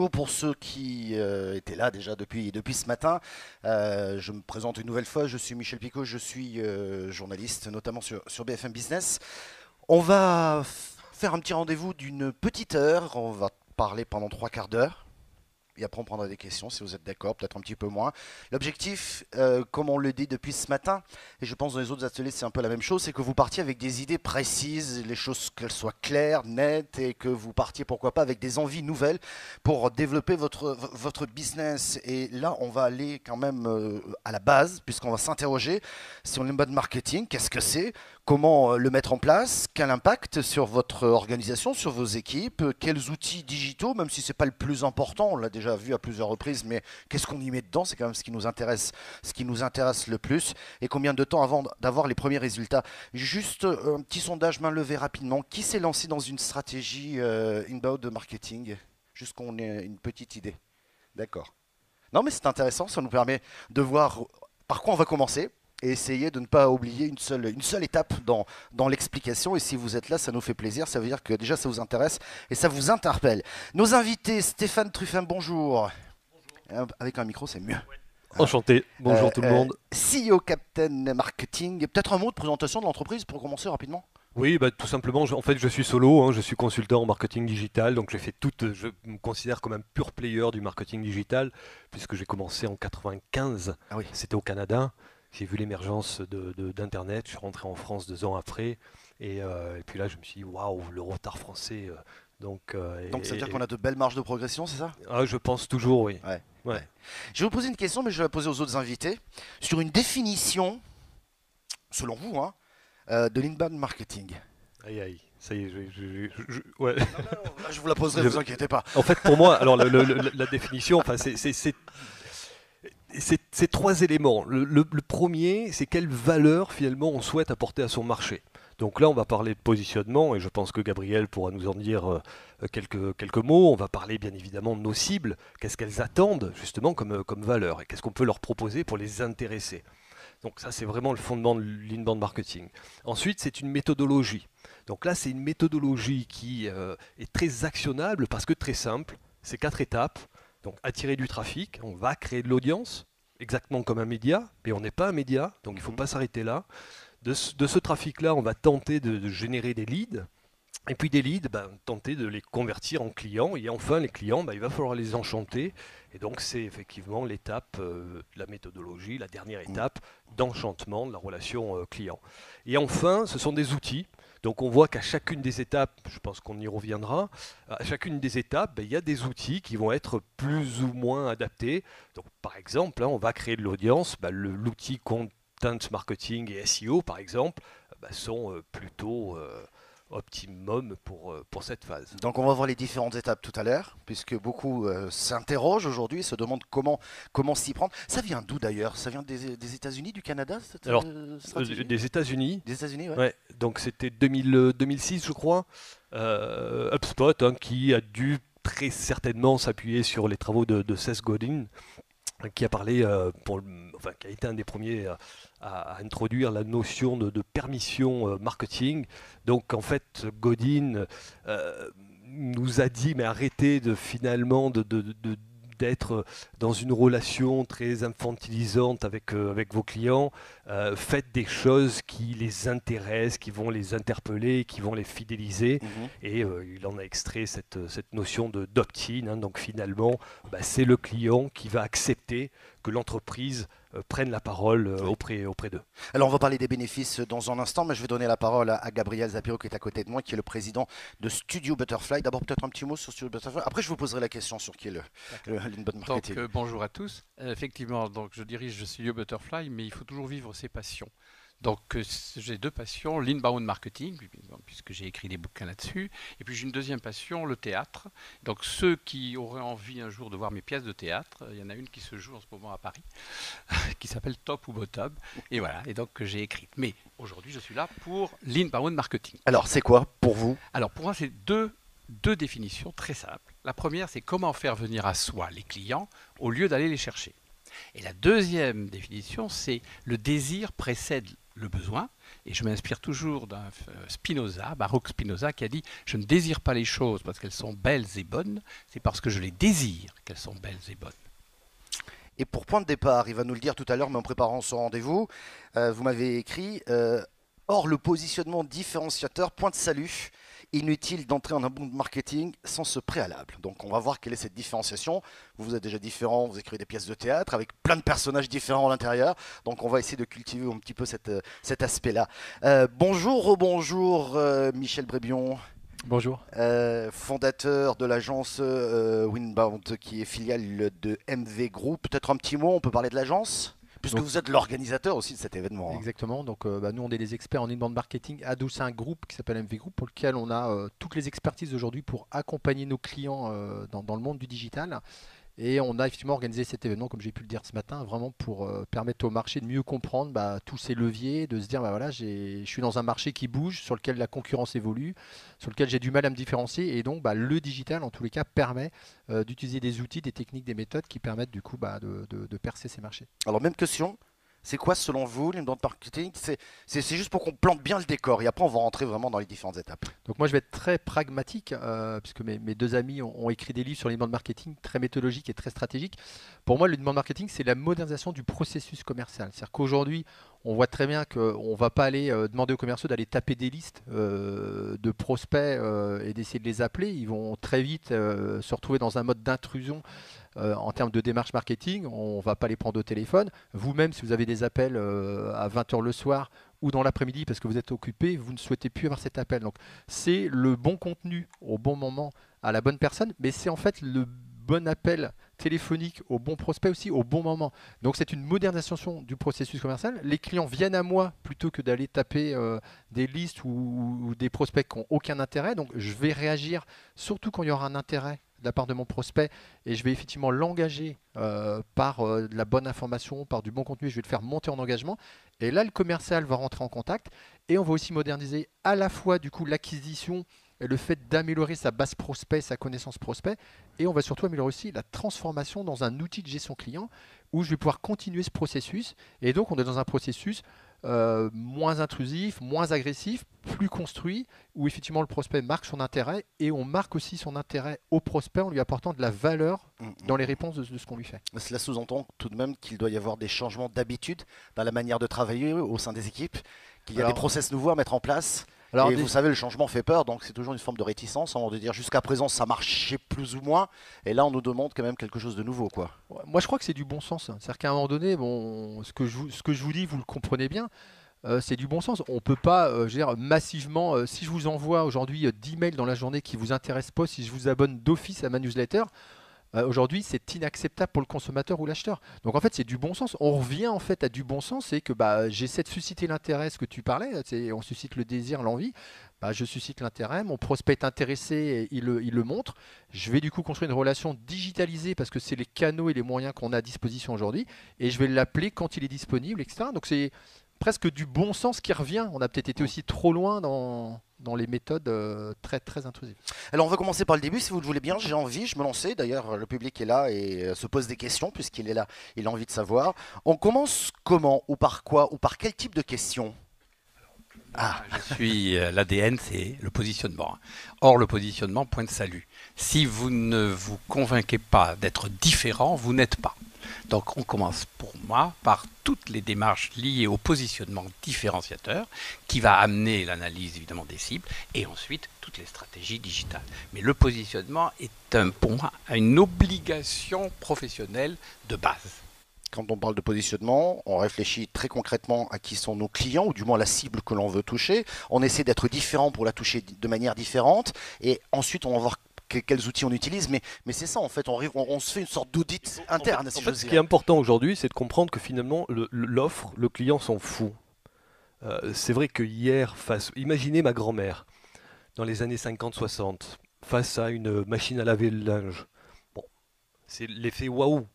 bonjour pour ceux qui étaient là déjà depuis ce matin. Je me présente une nouvelle fois, je suis Michel Picot, je suis journaliste notamment sur BFM Business. On va faire un petit rendez-vous d'une petite heure, on va parler pendant trois quarts d'heure. Et après, on prendra des questions si vous êtes d'accord, peut-être un petit peu moins. L'objectif, comme on le dit depuis ce matin, et je pense dans les autres ateliers c'est un peu la même chose, c'est que vous partiez avec des idées précises, les choses qu'elles soient claires, nettes, et que vous partiez pourquoi pas avec des envies nouvelles pour développer votre business. Et là, on va aller quand même à la base, puisqu'on va s'interroger sur le mode marketing, qu'est-ce que c'est, comment le mettre en place, quel impact sur votre organisation, sur vos équipes, quels outils digitaux, même si ce n'est pas le plus important, on l'a déjà vu à plusieurs reprises, mais qu'est-ce qu'on y met dedans, c'est quand même ce qui nous intéresse le plus, et combien de temps avant d'avoir les premiers résultats. Juste un petit sondage main levée rapidement, qui s'est lancé dans une stratégie inbound de marketing, juste qu'on ait une petite idée. D'accord. Non mais c'est intéressant, ça nous permet de voir par quoi on va commencer et essayer de ne pas oublier une seule étape dans l'explication. Et si vous êtes là, ça nous fait plaisir. Ça veut dire que déjà, ça vous intéresse et ça vous interpelle. Nos invités, Stéphane Truffin, bonjour. Avec un micro, c'est mieux. Enchanté, bonjour tout le monde. CEO Captain Marketing, peut-être un mot de présentation de l'entreprise pour commencer rapidement. Oui, bah, tout simplement, en fait je suis solo, hein, je suis consultant en marketing digital, donc je me considère comme un pur player du marketing digital, puisque j'ai commencé en 95, Ah oui. c'était au Canada. J'ai vu l'émergence d'Internet, je suis rentré en France 2 ans après, et puis là je me suis dit, waouh, le retard français. Donc ça veut dire qu'on a de belles marges de progression, c'est ça? Je pense toujours, oui. Ouais. Ouais. Je vais vous poser une question, mais je vais la poser aux autres invités, sur une définition, selon vous, hein, de l'inbound marketing. Aïe aïe, ça y est, ouais. Je vous la poserai, ne vous inquiétez pas. En fait, pour moi, alors la définition, enfin, c'est trois éléments. Le premier, c'est quelle valeur finalement on souhaite apporter à son marché. Donc là, on va parler de positionnement, et je pense que Gabriel pourra nous en dire quelques mots. On va parler bien évidemment de nos cibles, qu'est-ce qu'elles attendent justement comme valeur, et qu'est-ce qu'on peut leur proposer pour les intéresser. Donc ça, c'est vraiment le fondement de l'inbound marketing. Ensuite, c'est une méthodologie. Donc là, c'est une méthodologie qui est très actionnable parce que très simple. C'est 4 étapes. Donc attirer du trafic, on va créer de l'audience, exactement comme un média, mais on n'est pas un média, donc il ne faut pas s'arrêter là. De ce trafic-là, on va tenter de générer des leads. Et puis des leads, tenter de les convertir en clients. Et enfin, les clients, il va falloir les enchanter. Et donc, c'est effectivement l'étape de la méthodologie, la dernière étape d'enchantement de la relation client. Et enfin, ce sont des outils. Donc, on voit qu'à chacune des étapes, je pense qu'on y reviendra, à chacune des étapes, il y a des outils qui vont être plus ou moins adaptés. Donc, par exemple, on va créer de l'audience. L'outil content marketing et SEO, par exemple, sont plutôt optimum pour cette phase. Donc on va voir les différentes étapes tout à l'heure, puisque beaucoup s'interrogent aujourd'hui, se demandent comment s'y prendre. Ça vient d'où d'ailleurs? Ça vient des États-Unis, du Canada cette stratégie? Des États-Unis. Des États-Unis, ouais. Ouais, donc c'était 2006, je crois. HubSpot, qui a dû très certainement s'appuyer sur les travaux de Seth Godin, qui a parlé, qui a été un des premiers à introduire la notion de permission marketing. Donc en fait, Godin nous a dit, mais arrêtez finalement d'être dans une relation très infantilisante avec vos clients. Faites des choses qui les intéressent, qui vont les interpeller, qui vont les fidéliser. Et il en a extrait cette notion d'opt-in. Donc finalement, c'est le client qui va accepter que l'entreprise prenne la parole auprès d'eux. Alors on va parler des bénéfices dans un instant, mais je vais donner la parole à Gabriel Zapiro qui est à côté de moi, qui est le président de Studio Butterfly. D'abord peut-être un petit mot sur Studio Butterfly, après je vous poserai la question sur qui est l'inbound marketing. Donc bonjour à tous. Effectivement, donc je dirige Studio Butterfly, mais il faut toujours vivre ses passions. Donc j'ai deux passions, l'inbound marketing, puisque j'ai écrit des bouquins là-dessus, et puis j'ai une deuxième passion, le théâtre. Donc ceux qui auraient envie un jour de voir mes pièces de théâtre, il y en a une qui se joue en ce moment à Paris, qui s'appelle Top ou Bottom, et voilà, et donc que j'ai écrite. Mais aujourd'hui je suis là pour l'inbound marketing. Alors c'est quoi pour vous? Alors pour moi c'est deux définitions très simples. La première c'est comment faire venir à soi les clients au lieu d'aller les chercher. Et la deuxième définition c'est le désir précède le besoin. Et je m'inspire toujours d'un Spinoza, Baruch Spinoza, qui a dit « Je ne désire pas les choses parce qu'elles sont belles et bonnes, c'est parce que je les désire qu'elles sont belles et bonnes. » Et pour point de départ, il va nous le dire tout à l'heure, mais en préparant son rendez-vous, vous m'avez écrit hors le positionnement différenciateur, point de salut, inutile d'entrer en inbound marketing sans ce préalable. Donc on va voir quelle est cette différenciation. Vous êtes déjà différent, vous écrivez des pièces de théâtre avec plein de personnages différents à l'intérieur. Donc on va essayer de cultiver un petit peu cet aspect-là. Bonjour, rebonjour Michel Brébion. Bonjour. Fondateur de l'agence Winbound qui est filiale de MV Group. Peut-être un petit mot, on peut parler de l'agence puisque vous êtes l'organisateur aussi de cet événement. Exactement, donc nous on est des experts en inbound marketing adossés à un groupe qui s'appelle MV Group pour lequel on a toutes les expertises aujourd'hui pour accompagner nos clients dans le monde du digital. Et on a effectivement organisé cet événement, comme j'ai pu le dire ce matin, vraiment pour permettre au marché de mieux comprendre tous ces leviers, de se dire voilà, je suis dans un marché qui bouge, sur lequel la concurrence évolue, sur lequel j'ai du mal à me différencier. Et donc le digital, en tous les cas, permet d'utiliser des outils, des techniques, des méthodes qui permettent du coup de percer ces marchés. Alors même question. C'est quoi selon vous l'inbound marketing? C'est juste pour qu'on plante bien le décor et après on va rentrer vraiment dans les différentes étapes. Donc moi je vais être très pragmatique puisque mes deux amis ont écrit des livres sur l'inbound marketing très méthodologiques et très stratégiques. Pour moi l'inbound marketing c'est la modernisation du processus commercial. C'est-à-dire qu'aujourd'hui on voit très bien qu'on ne va pas aller demander aux commerciaux d'aller taper des listes de prospects et d'essayer de les appeler. Ils vont très vite se retrouver dans un mode d'intrusion en termes de démarche marketing. On ne va pas les prendre au téléphone. Vous-même, si vous avez des appels à 20h le soir ou dans l'après-midi parce que vous êtes occupé, vous ne souhaitez plus avoir cet appel. Donc c'est le bon contenu au bon moment à la bonne personne, mais c'est en fait le bon appel téléphonique au bon prospect aussi au bon moment. Donc c'est une modernisation du processus commercial. Les clients viennent à moi plutôt que d'aller taper des listes ou des prospects qui n'ont aucun intérêt. Donc je vais réagir surtout quand il y aura un intérêt de la part de mon prospect et je vais effectivement l'engager par de la bonne information, par du bon contenu, je vais le faire monter en engagement et là le commercial va rentrer en contact et on va aussi moderniser à la fois du coup l'acquisition et le fait d'améliorer sa base prospect, sa connaissance prospect et on va surtout améliorer aussi la transformation dans un outil de gestion client où je vais pouvoir continuer ce processus et donc on est dans un processus moins intrusif, moins agressif, plus construit, où effectivement le prospect marque son intérêt et on marque aussi son intérêt au prospect en lui apportant de la valeur dans les réponses de ce qu'on lui fait. Cela sous-entend tout de même qu'il doit y avoir des changements d'habitude dans la manière de travailler au sein des équipes, qu'il y a des process nouveaux à mettre en place. Et vous savez, le changement fait peur, donc c'est toujours une forme de réticence, de dire jusqu'à présent ça marchait plus ou moins, et là on nous demande quand même quelque chose de nouveau, quoi. Moi je crois que c'est du bon sens. C'est-à-dire qu'à un moment donné, ce que je vous dis, vous le comprenez bien, c'est du bon sens. On ne peut pas massivement, si je vous envoie aujourd'hui 10 mails dans la journée qui ne vous intéressent pas, si je vous abonne d'office à ma newsletter, aujourd'hui c'est inacceptable pour le consommateur ou l'acheteur. Donc en fait c'est du bon sens. On revient en fait à du bon sens, c'est que j'essaie de susciter l'intérêt, ce que tu parlais, on suscite le désir, l'envie. Je suscite l'intérêt, mon prospect est intéressé, il le montre. Je vais du coup construire une relation digitalisée parce que c'est les canaux et les moyens qu'on a à disposition aujourd'hui et je vais l'appeler quand il est disponible, etc. Donc c'est presque du bon sens qui revient. On a peut-être été aussi trop loin dans les méthodes très, très intrusives. Alors on va commencer par le début si vous le voulez bien, j'ai envie, je me lançais, d'ailleurs le public est là et se pose des questions puisqu'il est là, il a envie de savoir. On commence comment ou par quoi ou par quel type de questions? Je suis l'ADN, c'est le positionnement. Or, le positionnement, point de salut. Si vous ne vous convainquez pas d'être différent, vous n'êtes pas. Donc, on commence pour moi par toutes les démarches liées au positionnement différenciateur qui va amener l'analyse évidemment des cibles et ensuite toutes les stratégies digitales. Mais le positionnement est pour moi une obligation professionnelle de base. Quand on parle de positionnement, on réfléchit très concrètement à qui sont nos clients, ou du moins la cible que l'on veut toucher. On essaie d'être différent pour la toucher de manière différente. Et ensuite, on va voir quels outils on utilise. Mais c'est ça, en fait, on se fait une sorte d'audit interne. En fait, ce qui est important aujourd'hui, c'est de comprendre que finalement, l'offre, le client s'en fout. C'est vrai que hier, imaginez ma grand-mère, dans les années 50-60, face à une machine à laver le linge. Bon, c'est l'effet waouh.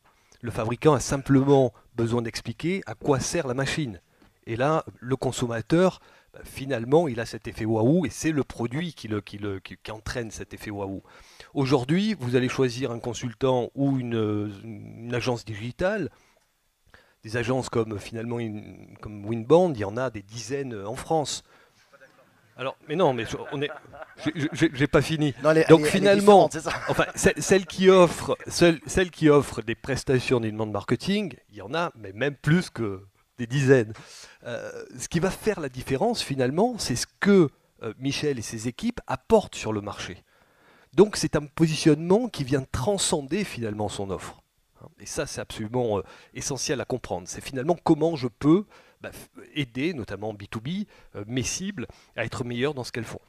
Le fabricant a simplement besoin d'expliquer à quoi sert la machine. Et là, le consommateur, finalement, il a cet effet waouh et c'est le produit qui entraîne cet effet waouh. Aujourd'hui, vous allez choisir un consultant ou une agence digitale. des agences comme finalement comme Winbond, il y en a des dizaines en France. Alors, mais non, mais j'ai pas fini. Non, Donc finalement, c'est ça. enfin, celles qui offrent des prestations d'inbound marketing, il y en a, mais même plus que des dizaines. Ce qui va faire la différence finalement, c'est ce que Michel et ses équipes apportent sur le marché. Donc c'est un positionnement qui vient transcender finalement son offre. Et ça, c'est absolument essentiel à comprendre. C'est finalement comment je peux aider, notamment B2B, mes cibles, à être meilleurs dans ce qu'elles font.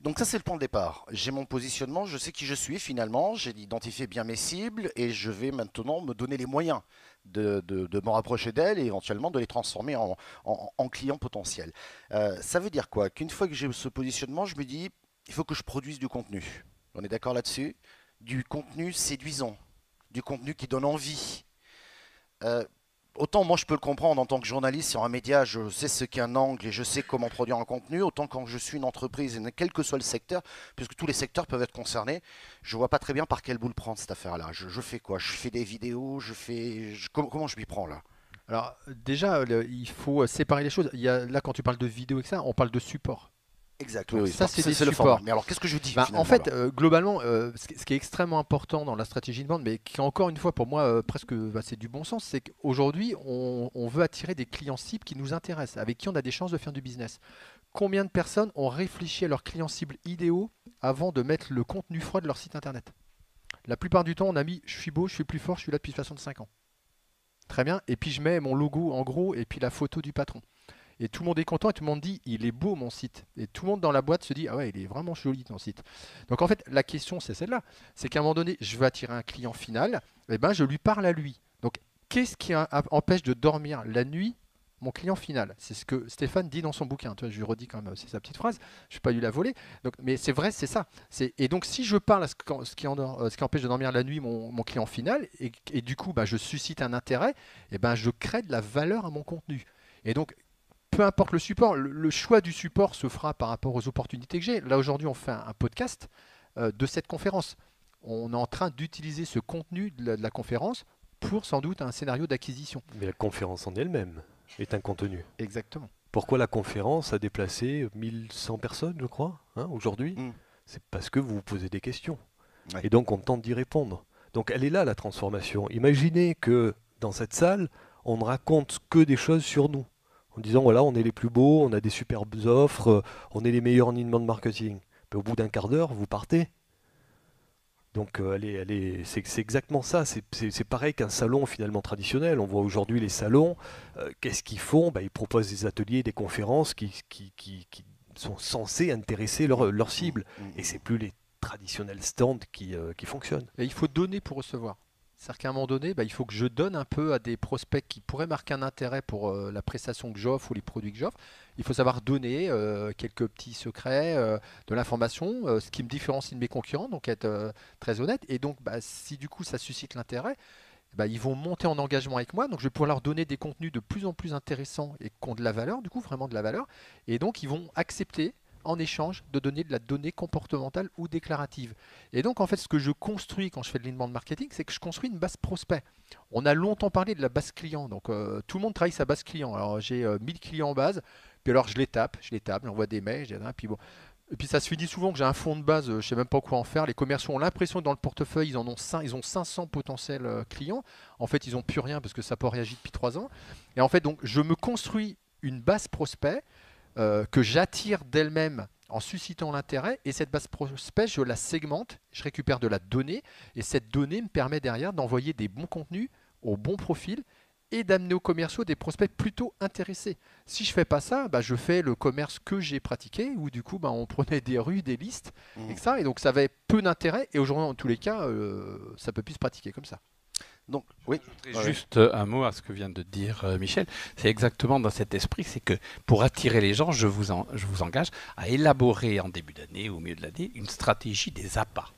Donc ça, c'est le point de départ. J'ai mon positionnement, je sais qui je suis finalement, j'ai identifié bien mes cibles et je vais maintenant me donner les moyens de me rapprocher d'elles et éventuellement de les transformer en clients potentiels. Ça veut dire quoi? Qu'une fois que j'ai ce positionnement, je me dis, il faut que je produise du contenu. On est d'accord là-dessus? Du contenu séduisant, du contenu qui donne envie. Autant moi je peux le comprendre en tant que journaliste sur un média, je sais ce qu'est un angle et je sais comment produire un contenu, autant quand je suis une entreprise, et quel que soit le secteur, puisque tous les secteurs peuvent être concernés, je vois pas très bien par quel bout le prendre cette affaire-là. Je fais quoi? Je fais des vidéos, comment je m'y prends là? Alors déjà, il faut séparer les choses. Là, quand tu parles de vidéo et ça, on parle de support. Exact, Donc oui, ça, c'est des le supports. format. Mais alors qu'est-ce que je dis finalement, en fait, alors globalement, ce qui est extrêmement important dans la stratégie de vente, mais qui encore une fois pour moi presque c'est du bon sens, c'est qu'aujourd'hui on veut attirer des clients cibles qui nous intéressent, avec qui on a des chances de faire du business. Combien de personnes ont réfléchi à leurs clients cibles idéaux avant de mettre le contenu froid de leur site internet? La plupart du temps, on a mis je suis beau, je suis plus fort, je suis là depuis 65 ans. Très bien. Et puis je mets mon logo en gros et puis la photo du patron. Et tout le monde est content et tout le monde dit il est beau mon site. Et tout le monde dans la boîte se dit ah ouais, il est vraiment joli ton site. Donc en fait, la question c'est celle-là. C'est qu'à un moment donné, je veux attirer un client final, et ben je lui parle à lui. Donc qu'est-ce qui empêche de dormir la nuit mon client final? C'est ce que Stéphane dit dans son bouquin. Tu vois, je lui redis quand même, c'est sa petite phrase. Je ne vais pas lui la voler. Donc, mais c'est vrai, c'est ça. Et donc si je parle à ce qui empêche de dormir la nuit mon client final, et du coup je suscite un intérêt, et ben je crée de la valeur à mon contenu. Et donc peu importe le support, le choix du support se fera par rapport aux opportunités que j'ai. Là, aujourd'hui, on fait un podcast de cette conférence. On est en train d'utiliser ce contenu de la conférence pour sans doute un scénario d'acquisition. Mais la conférence en elle-même est un contenu. Exactement. Pourquoi la conférence a déplacé 1100 personnes, je crois, aujourd'hui? C'est parce que vous vous posez des questions. Ouais. Et donc, on tente d'y répondre. Donc, elle est là, la transformation. Imaginez que dans cette salle, on ne raconte que des choses sur nous. En disant, voilà, on est les plus beaux, on a des superbes offres, on est les meilleurs en inbound marketing. Mais au bout d'un quart d'heure, vous partez. Donc c'est exactement ça. C'est pareil qu'un salon finalement traditionnel. On voit aujourd'hui les salons, qu'est-ce qu'ils font? Ils proposent des ateliers, des conférences qui sont censés intéresser leur cible. Et c'est plus les traditionnels stands qui fonctionnent. Et il faut donner pour recevoir. C'est-à-dire qu'à un moment donné, il faut que je donne un peu à des prospects qui pourraient marquer un intérêt pour la prestation que j'offre ou les produits que j'offre. Il faut savoir donner quelques petits secrets, de l'information, ce qui me différencie de mes concurrents, donc être très honnête. Et donc, si du coup ça suscite l'intérêt, ils vont monter en engagement avec moi. Donc, je vais pouvoir leur donner des contenus de plus en plus intéressants et qui ont de la valeur, du coup, vraiment de la valeur. Et donc, ils vont accepter en échange de donner de la donnée comportementale ou déclarative. Et donc, en fait, ce que je construis quand je fais de l'inbound marketing, c'est que je construis une base prospect. On a longtemps parlé de la base client. Donc, tout le monde travaille sa base client. Alors, j'ai 1000 clients en base. Puis alors, je les tape, j'envoie des mails. Puis bon. Et puis, ça se finit souvent que j'ai un fond de base. Je ne sais même pas quoi en faire. Les commerciaux ont l'impression que dans le portefeuille, ils ont 500 potentiels clients. En fait, ils n'ont plus rien parce que ça n'a pas réagi depuis 3 ans. Et en fait, donc, je me construis une base prospect que j'attire d'elle-même en suscitant l'intérêt, et cette base prospect, je la segmente, je récupère de la donnée, et cette donnée me permet derrière d'envoyer des bons contenus au bon profil et d'amener aux commerciaux des prospects plutôt intéressés. Si je ne fais pas ça, je fais le commerce que j'ai pratiqué, où du coup on prenait des rues, des listes, et donc ça avait peu d'intérêt, et aujourd'hui en tous les cas, ça ne peut plus se pratiquer comme ça. Donc, oui. Juste un mot à ce que vient de dire Michel. C'est exactement dans cet esprit, c'est que pour attirer les gens, je vous engage à élaborer en début d'année ou au milieu de l'année une stratégie des appâts.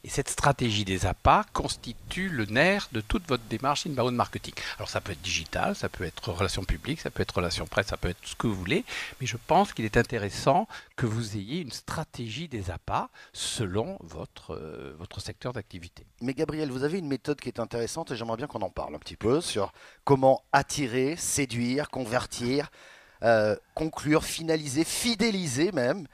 Et cette stratégie des appâts constitue le nerf de toute votre démarche inbound marketing. Alors ça peut être digital, ça peut être relations publiques, ça peut être relations presse, ça peut être ce que vous voulez, mais je pense qu'il est intéressant que vous ayez une stratégie des appâts selon votre secteur d'activité. Mais Gabriel, vous avez une méthode qui est intéressante et j'aimerais bien qu'on en parle un petit peu sur comment attirer, séduire, convertir, conclure, finaliser, fidéliser même.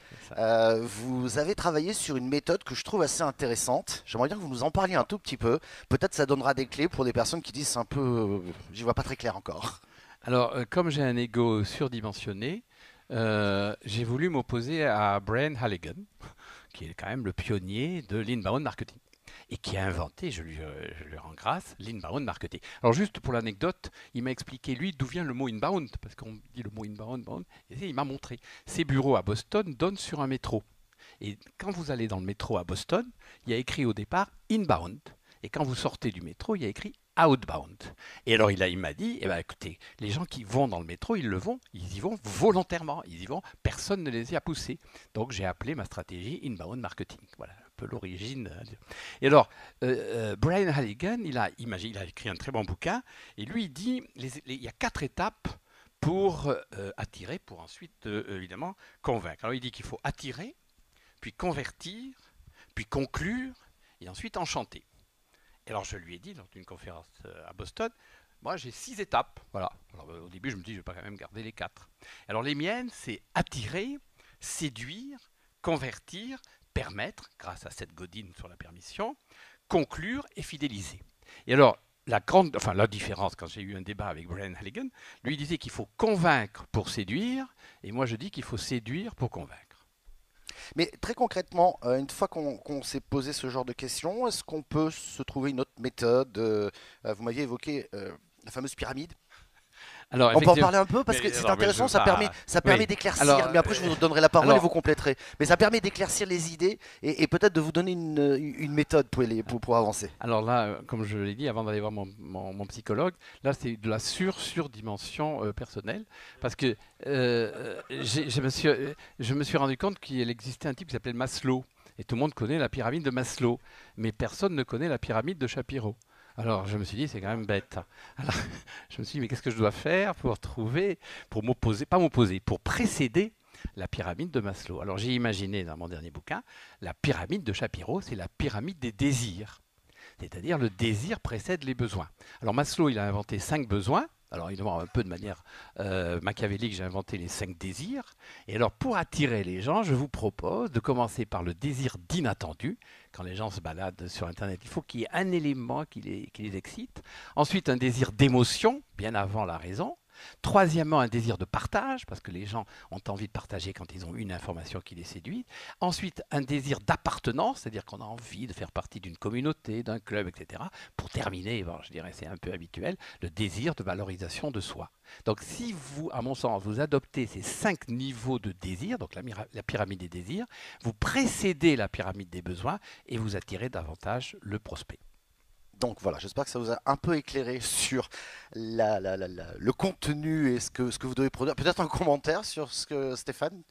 Vous avez travaillé sur une méthode que je trouve assez intéressante. J'aimerais bien que vous nous en parliez un tout petit peu. Peut-être ça donnera des clés pour des personnes qui disent c'est un peu, j'y vois pas très clair encore. Alors, comme j'ai un ego surdimensionné, j'ai voulu m'opposer à Brian Halligan, qui est quand même le pionnier de l'inbound marketing et qui a inventé, je lui rends grâce, l'inbound marketing. Alors juste pour l'anecdote, il m'a expliqué lui d'où vient le mot inbound, parce qu'on dit le mot inbound, et il m'a montré. Ses bureaux à Boston donnent sur un métro. Et quand vous allez dans le métro à Boston, il y a écrit au départ inbound. Et quand vous sortez du métro, il y a écrit outbound. Et alors il m'a dit, eh ben, écoutez, les gens qui vont dans le métro, ils y vont volontairement, ils y vont, personne ne les y a poussés. Donc j'ai appelé ma stratégie inbound marketing. Voilà un peu l'origine. Et alors, Brian Halligan, il a écrit un très bon bouquin, et lui il dit, il y a 4 étapes pour attirer, pour ensuite évidemment convaincre. Alors il dit qu'il faut attirer, puis convertir, puis conclure, et ensuite enchanter. Et alors je lui ai dit, lors d'une conférence à Boston, moi j'ai 6 étapes. Voilà. Alors, au début je me dis, je ne vais pas quand même garder les 4. Alors les miennes, c'est attirer, séduire, convertir, permettre, grâce à cette godine sur la permission, conclure et fidéliser. Et alors, la différence, quand j'ai eu un débat avec Brian Halligan, lui disait qu'il faut convaincre pour séduire, et moi je dis qu'il faut séduire pour convaincre. Mais très concrètement, une fois qu'on s'est posé ce genre de questions, est-ce qu'on peut se trouver une autre méthode Vous m'aviez évoqué la fameuse pyramide. Alors, On peut en parler un peu parce que c'est intéressant, ça permet d'éclaircir. Mais après, je vous donnerai la parole et vous compléterez. Mais ça permet d'éclaircir les idées et peut-être de vous donner une méthode pour avancer. Alors là, comme je l'ai dit avant d'aller voir mon psychologue, là c'est de la surdimension personnelle parce que je me suis rendu compte qu'il existait un type qui s'appelait Maslow. Et tout le monde connaît la pyramide de Maslow, mais personne ne connaît la pyramide de Shapiro. Alors je me suis dit, c'est quand même bête. Alors je me suis dit, mais qu'est-ce que je dois faire pour pour précéder la pyramide de Maslow. Alors j'ai imaginé dans mon dernier bouquin, la pyramide de Shapiro, c'est la pyramide des désirs. C'est-à-dire le désir précède les besoins. Alors Maslow, il a inventé 5 besoins. Alors évidemment, un peu de manière machiavélique, j'ai inventé les 5 désirs. Et alors pour attirer les gens, je vous propose de commencer par le désir d'inattendu. Quand les gens se baladent sur Internet, il faut qu'il y ait un élément qui les excite. Ensuite, un désir d'émotion, bien avant la raison. Troisièmement, un désir de partage, parce que les gens ont envie de partager quand ils ont une information qui les séduit. Ensuite, un désir d'appartenance, c'est-à-dire qu'on a envie de faire partie d'une communauté, d'un club, etc. Pour terminer, bon, je dirais c'est un peu habituel, le désir de valorisation de soi. Donc si vous, à mon sens, vous adoptez ces 5 niveaux de désir, donc la pyramide des désirs, vous précédez la pyramide des besoins et vous attirez davantage le prospect. Donc voilà, j'espère que ça vous a un peu éclairé sur le contenu et ce que vous devez produire. Peut-être un commentaire sur ce que Stéphane.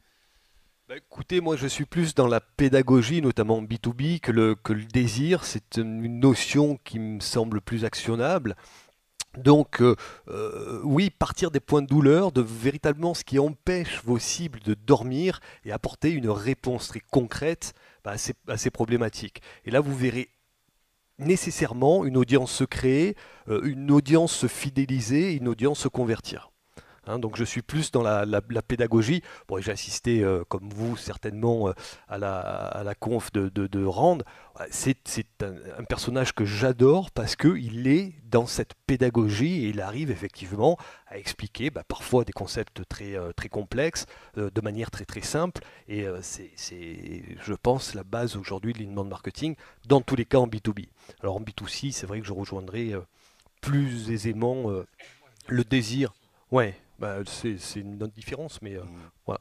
Bah, écoutez, moi je suis plus dans la pédagogie, notamment B2B, que le désir. C'est une notion qui me semble plus actionnable. Donc oui, partir des points de douleur, de véritablement ce qui empêche vos cibles de dormir et apporter une réponse très concrète à ces problématiques. Et là, vous verrez nécessairement une audience se créer, une audience se fidéliser, une audience se convertir. Donc je suis plus dans la pédagogie. Bon, j'ai assisté, comme vous certainement, à la conf de Rand. C'est un personnage que j'adore parce qu'il est dans cette pédagogie et il arrive effectivement à expliquer parfois des concepts très, très complexes de manière très très simple. Et c'est, je pense, la base aujourd'hui de l'inbound marketing, dans tous les cas en B2B. Alors en B2C, c'est vrai que je rejoindrai plus aisément le désir. Ouais. C'est une autre différence, mais voilà.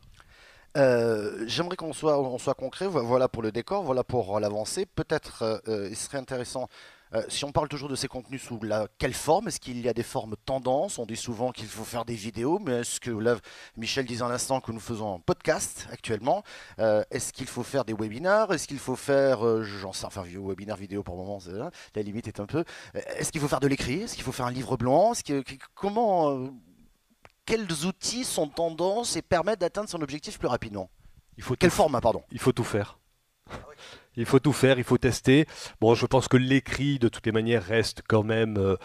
J'aimerais qu'on soit concret. Voilà pour le décor, voilà pour l'avancée. Peut-être il serait intéressant Si on parle toujours de ces contenus sous quelle forme? Est-ce qu'il y a des formes tendances? On dit souvent qu'il faut faire des vidéos, mais est-ce que là, Michel disait à l'instant que nous faisons un podcast actuellement, est-ce qu'il faut faire des webinaires? Est-ce qu'il faut faire, j'en sais, enfin, webinaire vidéo pour le moment, la limite est un peu. Est-ce qu'il faut faire de l'écrit? Est-ce qu'il faut faire un livre blanc? Comment, quels outils sont tendances et permettent d'atteindre son objectif plus rapidement? Quel format, pardon? Il faut tout faire. Il faut tout faire, il faut tester. Bon, je pense que l'écrit, de toutes les manières, reste quand même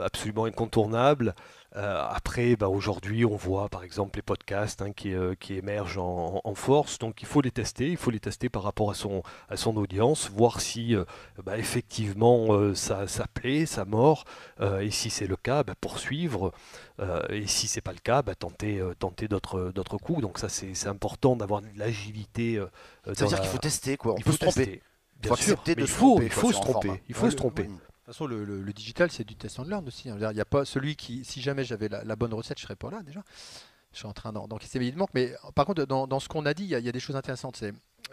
absolument incontournable. Après, aujourd'hui, on voit par exemple les podcasts qui émergent en force. Donc, il faut les tester. Il faut les tester par rapport à son audience, voir si effectivement ça plaît, ça mord. Et si c'est le cas, poursuivre. Et si c'est pas le cas, tenter d'autres coups. Donc ça, c'est important d'avoir de l'agilité. Ça veut dire qu'il faut tester, quoi. Il faut se tromper. Bien sûr, mais il faut se tromper. Il faut se tromper. De toute façon, le digital, c'est du test and learn aussi. Il n'y a pas celui qui, si jamais j'avais la bonne recette, je serais pas là déjà. Je suis en train d'encaisser mes manque. Mais par contre, dans ce qu'on a dit, il y a des choses intéressantes.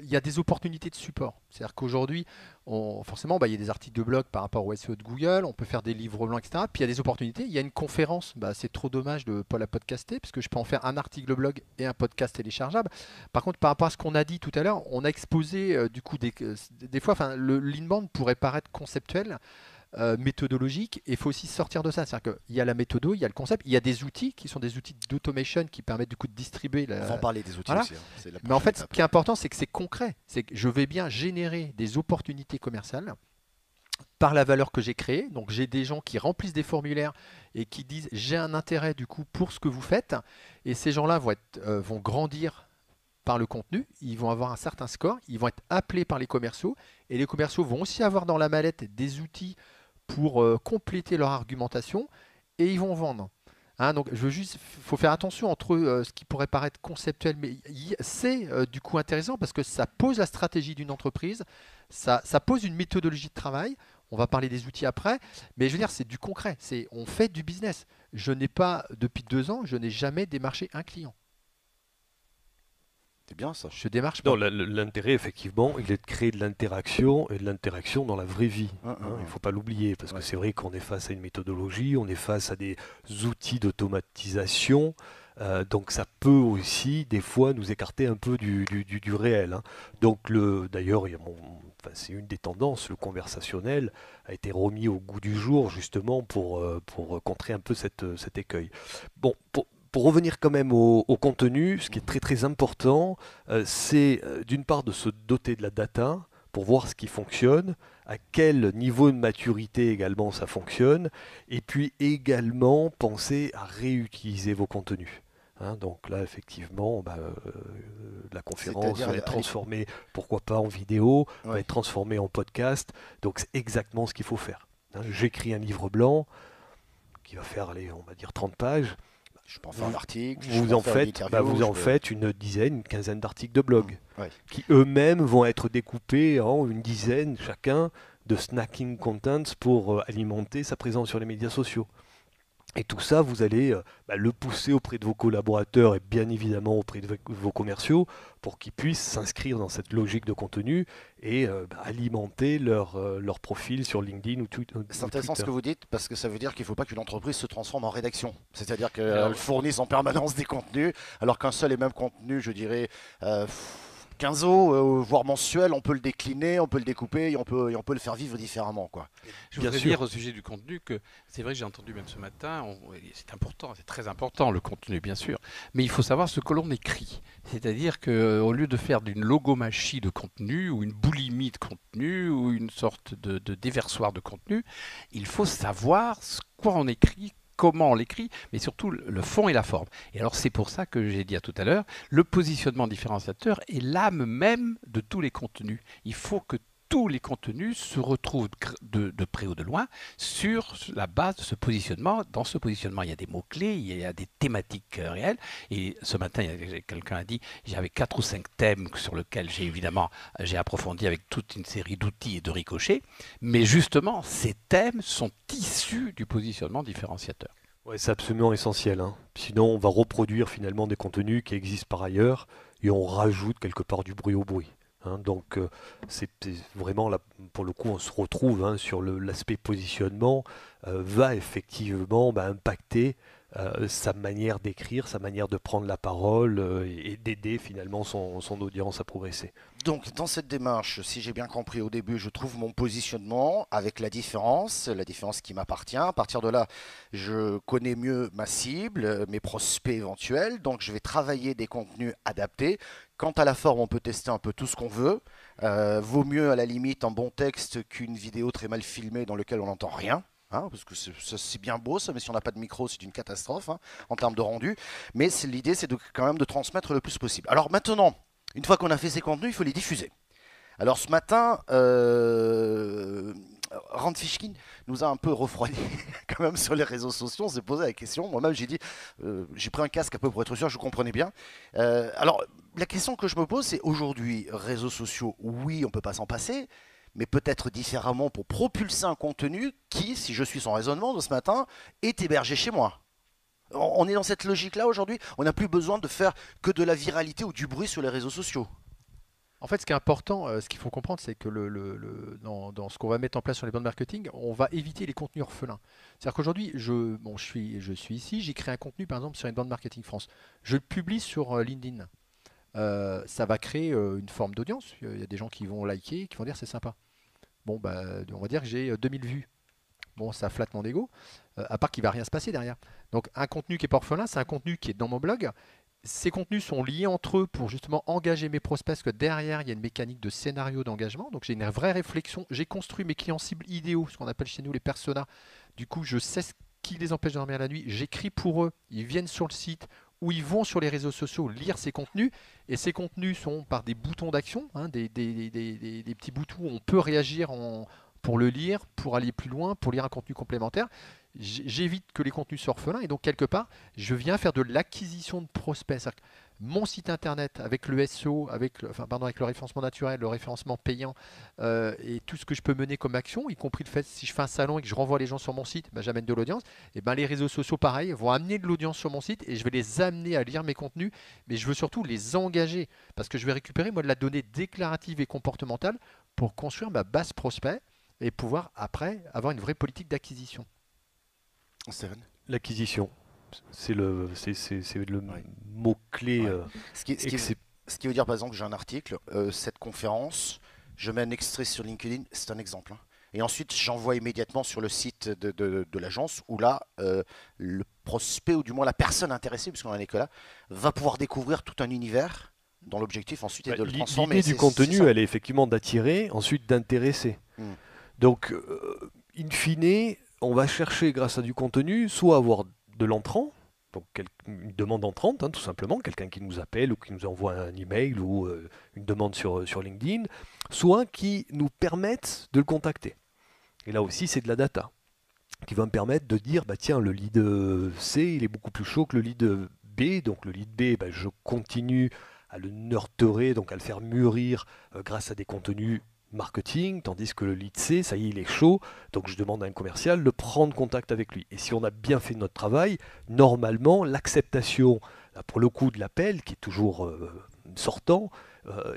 Il y a des opportunités de support. C'est-à-dire qu'aujourd'hui, forcément, il y a des articles de blog par rapport au SEO de Google, on peut faire des livres blancs, etc. Puis il y a des opportunités. Il y a une conférence, c'est trop dommage de ne pas la podcaster, parce que je peux en faire un article de blog et un podcast téléchargeable. Par contre, par rapport à ce qu'on a dit tout à l'heure, on a exposé du coup des fois, l'inbound pourrait paraître conceptuel, méthodologique, et il faut aussi sortir de ça. C'est-à-dire qu'il y a la méthode, il y a le concept, il y a des outils qui sont des outils d'automation qui permettent du coup de distribuer. On va en parler des outils voilà. aussi. Mais en fait, ce qui est important, c'est que c'est concret. C'est que je vais bien générer des opportunités commerciales par la valeur que j'ai créée. Donc j'ai des gens qui remplissent des formulaires et qui disent j'ai un intérêt du coup pour ce que vous faites. Et ces gens-là vont grandir par le contenu, ils vont avoir un certain score, ils vont être appelés par les commerciaux, et les commerciaux vont aussi avoir dans la mallette des outils pour compléter leur argumentation, et ils vont vendre. Donc faut faire attention entre ce qui pourrait paraître conceptuel, mais c'est du coup intéressant parce que ça pose la stratégie d'une entreprise, ça pose une méthodologie de travail. On va parler des outils après, mais je veux dire, c'est du concret, on fait du business. Je n'ai pas, depuis 2 ans, je n'ai jamais démarché un client. C'est bien ça. Je démarche pas. Non, l'intérêt, effectivement, il est de créer de l'interaction et de l'interaction dans la vraie vie. Il ne faut pas l'oublier, parce que c'est vrai qu'on est face à une méthodologie, on est face à des outils d'automatisation. Donc ça peut aussi, des fois, nous écarter un peu du réel. Donc, d'ailleurs, c'est une des tendances, le conversationnel a été remis au goût du jour, justement, pour contrer un peu cet écueil. Bon, pour revenir quand même au contenu, ce qui est très très important, c'est d'une part de se doter de la data pour voir ce qui fonctionne, à quel niveau de maturité également ça fonctionne, et puis également penser à réutiliser vos contenus. Donc là, effectivement, la conférence va être transformée, pourquoi pas en vidéo, va être transformée en podcast. Donc c'est exactement ce qu'il faut faire. J'écris un livre blanc qui va faire, on va dire 30 pages. Je peux en faire un article. Vous en faites une dizaine, une quinzaine d'articles de blog qui eux-mêmes vont être découpés en une dizaine chacun de snacking contents pour alimenter sa présence sur les médias sociaux. Et tout ça, vous allez le pousser auprès de vos collaborateurs et bien évidemment auprès de vos commerciaux pour qu'ils puissent s'inscrire dans cette logique de contenu et alimenter leur profil sur LinkedIn ou Twitter. C'est intéressant ce que vous dites parce que ça veut dire qu'il ne faut pas qu'une entreprise se transforme en rédaction. C'est-à-dire qu'elle fournisse en permanence des contenus alors qu'un seul et même contenu, je dirais... quinzaine, voire mensuel, on peut le décliner, on peut le découper et on peut le faire vivre différemment, quoi. Je voudrais dire au sujet du contenu que c'est vrai que j'ai entendu même ce matin, c'est important, c'est très important le contenu bien sûr, mais il faut savoir ce que l'on écrit. C'est-à-dire qu'au lieu de faire d'une logomachie de contenu ou une boulimie de contenu ou une sorte de déversoir de contenu, il faut savoir quoi on écrit, comment on l'écrit, mais surtout le fond et la forme. Et alors c'est pour ça que j'ai dit tout à l'heure, le positionnement différenciateur est l'âme même de tous les contenus. Il faut que tous les contenus se retrouvent de près ou de loin sur la base de ce positionnement. Dans ce positionnement, il y a des mots-clés, il y a des thématiques réelles. Et ce matin, quelqu'un a dit, j'avais 4 ou 5 thèmes sur lesquels j'ai approfondi avec toute une série d'outils et de ricochets. Mais justement, ces thèmes sont issus du positionnement différenciateur. Ouais, c'est absolument essentiel. Sinon, on va reproduire finalement des contenus qui existent par ailleurs et on rajoute quelque part du bruit au bruit. hein. Donc c'est vraiment là, pour le coup, on se retrouve hein, sur l'aspect positionnement, va effectivement impacter sa manière d'écrire, sa manière de prendre la parole et d'aider finalement son audience à progresser. Donc, dans cette démarche, si j'ai bien compris au début, je trouve mon positionnement avec la différence qui m'appartient. À partir de là, je connais mieux ma cible, mes prospects éventuels. Donc, je vais travailler des contenus adaptés. Quant à la forme, on peut tester un peu tout ce qu'on veut. Vaut mieux, à la limite, un bon texte qu'une vidéo très mal filmée dans laquelle on n'entend rien. Hein, parce que c'est bien beau ça, mais si on n'a pas de micro, c'est une catastrophe hein, en termes de rendu. Mais l'idée, c'est quand même de transmettre le plus possible. Alors maintenant, une fois qu'on a fait ces contenus, il faut les diffuser. Alors ce matin, Rand Fishkin nous a un peu refroidi quand même sur les réseaux sociaux. On s'est posé la question. Moi-même, j'ai dit, j'ai pris un casque un peu pour être sûr, je comprenais bien. Alors la question que je me pose, c'est aujourd'hui, réseaux sociaux, oui, on ne peut pas s'en passer, mais peut-être différemment pour propulser un contenu qui, si je suis son raisonnement de ce matin, est hébergé chez moi. On est dans cette logique-là aujourd'hui. On n'a plus besoin de faire que de la viralité ou du bruit sur les réseaux sociaux. En fait, ce qui est important, ce qu'il faut comprendre, c'est que dans ce qu'on va mettre en place sur les bandes marketing, on va éviter les contenus orphelins. C'est-à-dire qu'aujourd'hui, je suis ici, j'ai créé un contenu, par exemple, sur une bande marketing France. Je le publie sur LinkedIn. Ça va créer une forme d'audience. Il y a des gens qui vont liker, qui vont dire c'est sympa. Bon, on va dire que j'ai 2000 vues. Bon, ça flatte mon ego, à part qu'il ne va rien se passer derrière. Donc, un contenu qui est pas orphelin, c'est un contenu qui est dans mon blog. Ces contenus sont liés entre eux pour justement engager mes prospects, parce que derrière, il y a une mécanique de scénario d'engagement. Donc, j'ai une vraie réflexion. J'ai construit mes clients cibles idéaux, ce qu'on appelle chez nous les personas. Du coup, je sais ce qui les empêche de dormir la nuit. J'écris pour eux. Ils viennent sur le site ou ils vont sur les réseaux sociaux lire ces contenus. Et ces contenus sont par des boutons d'action, hein, des petits boutons où on peut réagir pour le lire, pour aller plus loin, pour lire un contenu complémentaire. J'évite que les contenus soient orphelins et donc quelque part, je viens faire de l'acquisition de prospects. C'est-à-dire que mon site internet avec le SEO, avec le référencement naturel, le référencement payant et tout ce que je peux mener comme action, y compris le fait si je fais un salon et que je renvoie les gens sur mon site, j'amène de l'audience. Et les réseaux sociaux, pareil, vont amener de l'audience sur mon site et je vais les amener à lire mes contenus, mais je veux surtout les engager parce que je vais récupérer moi de la donnée déclarative et comportementale pour construire ma base prospect et pouvoir après avoir une vraie politique d'acquisition. Stéphane ? L'acquisition, c'est le Ouais. mot-clé. Ouais. Ce qui veut dire par exemple que j'ai un article, cette conférence, je mets un extrait sur LinkedIn, c'est un exemple. Hein. Et ensuite, j'envoie immédiatement sur le site de l'agence où là, le prospect ou du moins la personne intéressée, puisqu'on n'en est que là, va pouvoir découvrir tout un univers dont l'objectif ensuite est de le transformer. L'idée du contenu, elle est effectivement d'attirer, ensuite d'intéresser. Donc, in fine, on va chercher grâce à du contenu, soit avoir de l'entrant, donc une demande entrante, hein, tout simplement, quelqu'un qui nous appelle ou qui nous envoie un email ou une demande sur LinkedIn, soit qui nous permettent de le contacter. Et là aussi, c'est de la data qui va me permettre de dire, tiens, le lead C, il est beaucoup plus chaud que le lead B, donc le lead B, je continue à le nurturer, donc à le faire mûrir grâce à des contenus marketing, tandis que le lead C, ça y est, il est chaud, donc je demande à un commercial de prendre contact avec lui. Et si on a bien fait notre travail, normalement, l'acceptation, pour le coup de l'appel, qui est toujours sortant,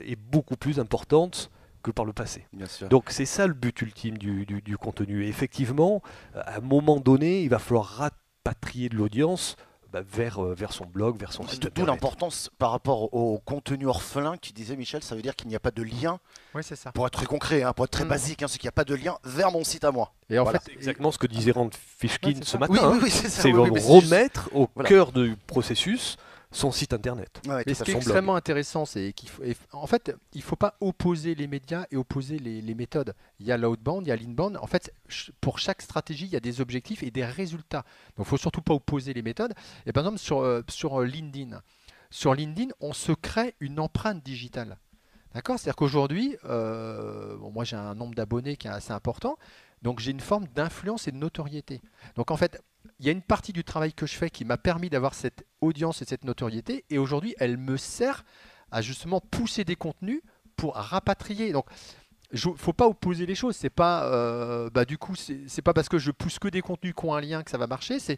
est beaucoup plus importante que par le passé. Donc c'est ça le but ultime du contenu. Et effectivement, à un moment donné, il va falloir rapatrier de l'audience vers son blog, vers son site. D'où l'importance par rapport au contenu orphelin que tu disais, Michel, ça veut dire qu'il n'y a pas de lien. Oui, c'est ça. Pour être très concret, hein, pour être très basique, c'est qu'il n'y a pas de lien vers mon site à moi. Et en fait, c'est exactement ce que disait Rand Fishkin ce matin. Oui, c'est ça. C'est remettre au cœur du processus son site internet. Et ce qui est extrêmement intéressant, c'est qu'il faut, en fait, il ne faut pas opposer les médias et opposer les méthodes. Il y a l'outbound, il y a l'inbound. En fait, pour chaque stratégie, il y a des objectifs et des résultats. Donc, il ne faut surtout pas opposer les méthodes. Et par exemple, sur LinkedIn, on se crée une empreinte digitale. D'accord ? C'est-à-dire qu'aujourd'hui, moi j'ai un nombre d'abonnés qui est assez important, donc j'ai une forme d'influence et de notoriété. Donc en fait, il y a une partie du travail que je fais qui m'a permis d'avoir cette audience et cette notoriété, et aujourd'hui, elle me sert à justement pousser des contenus pour rapatrier. Donc, il ne faut pas opposer les choses. C'est pas, du coup, c'est pas parce que je pousse que des contenus qui ont un lien que ça va marcher. C'est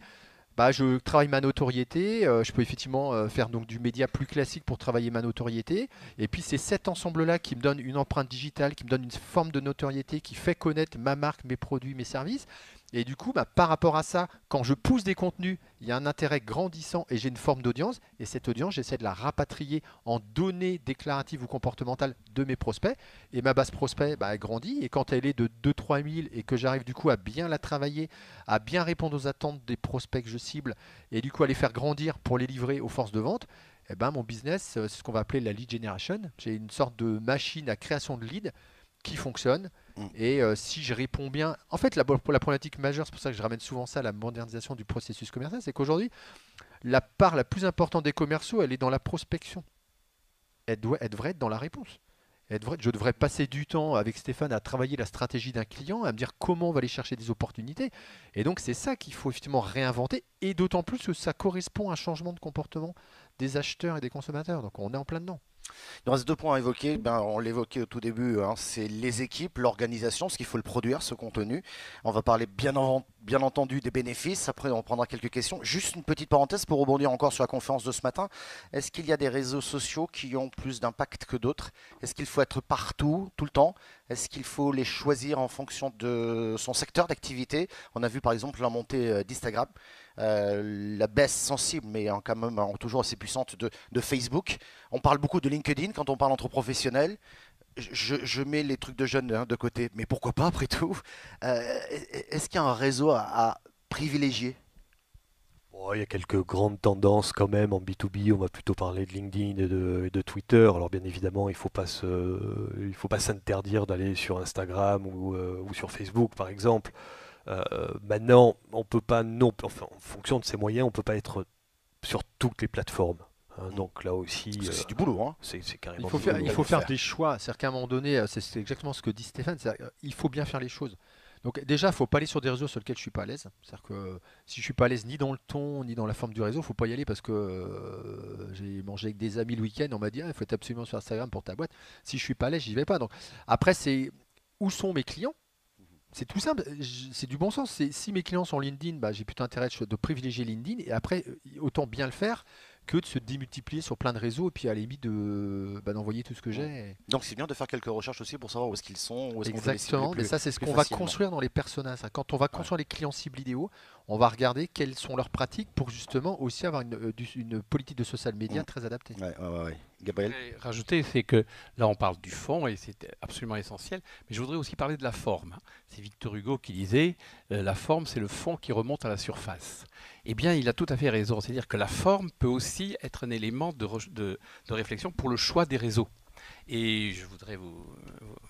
Je travaille ma notoriété, je peux effectivement faire donc du média plus classique pour travailler ma notoriété. Et puis c'est cet ensemble-là qui me donne une empreinte digitale, qui me donne une forme de notoriété, qui fait connaître ma marque, mes produits, mes services. Et du coup, par rapport à ça, quand je pousse des contenus, il y a un intérêt grandissant et j'ai une forme d'audience. Et cette audience, j'essaie de la rapatrier en données déclaratives ou comportementales de mes prospects. Et ma base prospect, elle grandit. Et quand elle est de 2-3 000 et que j'arrive du coup à bien la travailler, à bien répondre aux attentes des prospects que je cible et du coup à les faire grandir pour les livrer aux forces de vente, mon business, c'est ce qu'on va appeler la lead generation. J'ai une sorte de machine à création de leads qui fonctionne. Et si je réponds bien, en fait, la problématique majeure, c'est pour ça que je ramène souvent ça, la modernisation du processus commercial, c'est qu'aujourd'hui, la part la plus importante des commerciaux, elle est dans la prospection. Elle devrait être dans la réponse. Je devrais passer du temps avec Stéphane à travailler la stratégie d'un client, à me dire comment on va aller chercher des opportunités. Et donc, c'est ça qu'il faut effectivement réinventer. Et d'autant plus que ça correspond à un changement de comportement des acheteurs et des consommateurs. Donc, on est en plein dedans. Il nous reste 2 points à évoquer. On l'évoquait au tout début, hein, c'est les équipes, l'organisation, parce qu'il faut le produire, ce contenu. On va parler bien entendu des bénéfices. Après, on prendra quelques questions. Juste une petite parenthèse pour rebondir encore sur la conférence de ce matin. Est-ce qu'il y a des réseaux sociaux qui ont plus d'impact que d'autres? Est-ce qu'il faut être partout, tout le temps? Est-ce qu'il faut les choisir en fonction de son secteur d'activité? On a vu par exemple la montée d'Instagram. La baisse sensible, mais quand même toujours assez puissante de Facebook. On parle beaucoup de LinkedIn quand on parle entre professionnels. Je mets les trucs de jeunes de côté, mais pourquoi pas après tout? Est-ce qu'il y a un réseau à privilégier? Il y a quelques grandes tendances quand même en B2B. On va plutôt parler de LinkedIn et de Twitter. Alors bien évidemment, il ne faut pas s'interdire d'aller sur Instagram ou sur Facebook par exemple. Maintenant, on peut pas enfin, en fonction de ses moyens, on peut pas être sur toutes les plateformes. Donc là aussi, parce que c'est du boulot. Hein. C'est carrément il faut faire des choix. C'est-à-dire qu'à un moment donné, c'est exactement ce que dit Stéphane. Il faut bien faire les choses. Donc déjà, il ne faut pas aller sur des réseaux sur lesquels je suis pas à l'aise. C'est-à-dire que si je suis pas à l'aise ni dans le ton, ni dans la forme du réseau, il ne faut pas y aller parce que j'ai mangé avec des amis le week-end, on m'a dit il faut être absolument sur Instagram pour ta boîte. Si je suis pas à l'aise, j'y vais pas. Donc après, c'est où sont mes clients? C'est tout simple, c'est du bon sens. Si mes clients sont LinkedIn, j'ai plutôt intérêt de privilégier LinkedIn. Et après, autant bien le faire que de se démultiplier sur plein de réseaux et puis à la limite d'envoyer tout ce que j'ai. Donc c'est bien de faire quelques recherches aussi pour savoir où est-ce qu'ils sont, où est-ce qu'on peut les cibler Exactement, mais ça c'est ce qu'on va construire dans les personas. Quand on va construire les clients cibles idéaux, on va regarder quelles sont leurs pratiques pour justement aussi avoir une politique de social media très adaptée. Ouais. Gabriel? Rajouter, c'est que là on parle du fond et c'est absolument essentiel, mais je voudrais aussi parler de la forme. C'est Victor Hugo qui disait la forme c'est le fond qui remonte à la surface. Eh bien il a tout à fait raison, c'est-à-dire que la forme peut aussi être un élément de réflexion pour le choix des réseaux. Et je voudrais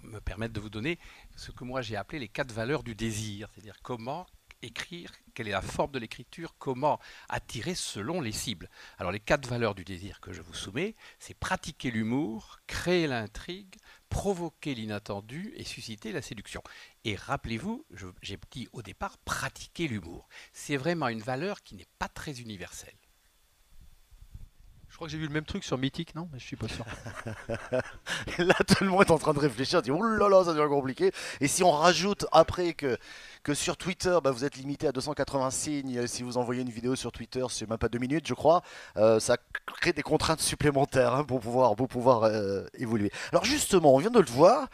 me permettre de vous donner ce que moi j'ai appelé les 4 valeurs du désir, c'est-à-dire comment écrire, quelle est la forme de l'écriture, comment attirer selon les cibles. Alors les 4 valeurs du désir que je vous soumets, c'est pratiquer l'humour, créer l'intrigue, provoquer l'inattendu et susciter la séduction. Et rappelez-vous, j'ai dit au départ, pratiquer l'humour. C'est vraiment une valeur qui n'est pas très universelle. Je crois que j'ai vu le même truc sur Mythique, non? Mais je suis pas sûr. Là, tout le monde est en train de réfléchir, dit oh là là, ça devient compliqué. Et si on rajoute après que sur Twitter, vous êtes limité à 280 signes, si vous envoyez une vidéo sur Twitter, c'est même pas 2 minutes, je crois, ça crée des contraintes supplémentaires pour pouvoir évoluer. Alors justement, on vient de le voir.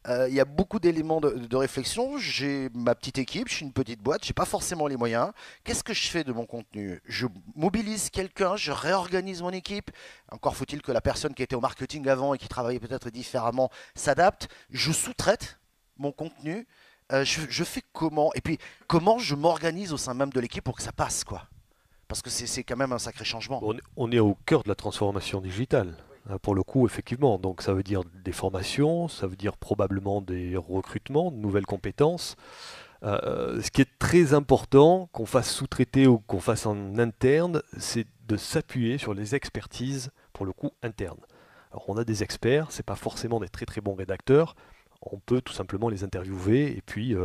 Il y a beaucoup d'éléments de réflexion. J'ai ma petite équipe, je suis une petite boîte, j'ai pas forcément les moyens. Qu'est-ce que je fais de mon contenu? Je mobilise quelqu'un, je réorganise mon équipe. Encore faut-il que la personne qui était au marketing avant et qui travaillait peut-être différemment s'adapte. Je sous-traite mon contenu. Je fais comment? Et puis comment je m'organise au sein même de l'équipe pour que ça passe, quoi? Parce que c'est quand même un sacré changement. On est au cœur de la transformation digitale. Pour le coup, effectivement, donc ça veut dire des formations, ça veut dire probablement des recrutements, de nouvelles compétences. Ce qui est très important, qu'on fasse sous-traiter ou qu'on fasse en interne, c'est de s'appuyer sur les expertises, pour le coup, internes. Alors on a des experts, c'est pas forcément des très très bons rédacteurs, on peut tout simplement les interviewer et puis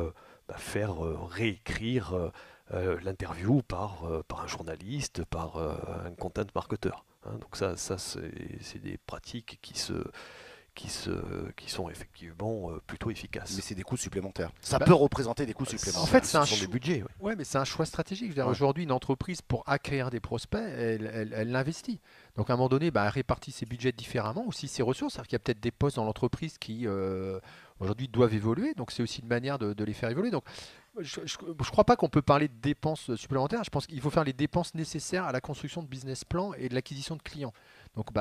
faire réécrire l'interview par un journaliste, par un content marketeur. Donc ça c'est des pratiques qui qui sont effectivement plutôt efficaces. Mais c'est des coûts supplémentaires. Ça Bah, peut représenter des coûts supplémentaires. En fait, c'est ce un sont des budgets. Oui. Ouais, mais c'est un choix stratégique. Je veux dire, Ouais. aujourd'hui, une entreprise, pour acquérir des prospects, elle l'investit. Donc, à un moment donné, elle répartit ses budgets différemment, aussi ses ressources. C'est-à-dire qu'il y a peut-être des postes dans l'entreprise qui, aujourd'hui, doivent évoluer. Donc, c'est aussi une manière de les faire évoluer. Donc, je ne crois pas qu'on peut parler de dépenses supplémentaires. Je pense qu'il faut faire les dépenses nécessaires à la construction de business plans et de l'acquisition de clients. Donc,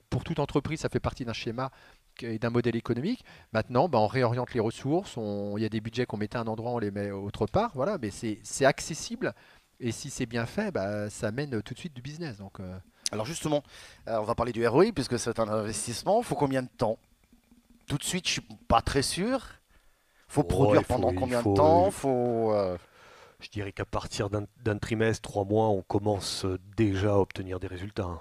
pour toute entreprise, ça fait partie d'un schéma et d'un modèle économique. Maintenant, on réoriente les ressources. Il y a des budgets qu'on mettait à un endroit, on les met autre part. Voilà, mais c'est accessible. Et si c'est bien fait, ça mène tout de suite du business. Donc, Alors justement, on va parler du ROI puisque c'est un investissement. Il faut combien de temps? Tout de suite, je suis pas très sûr. Faut produire pendant combien de temps? Je dirais qu'à partir d'un trimestre, 3 mois, on commence déjà à obtenir des résultats, hein.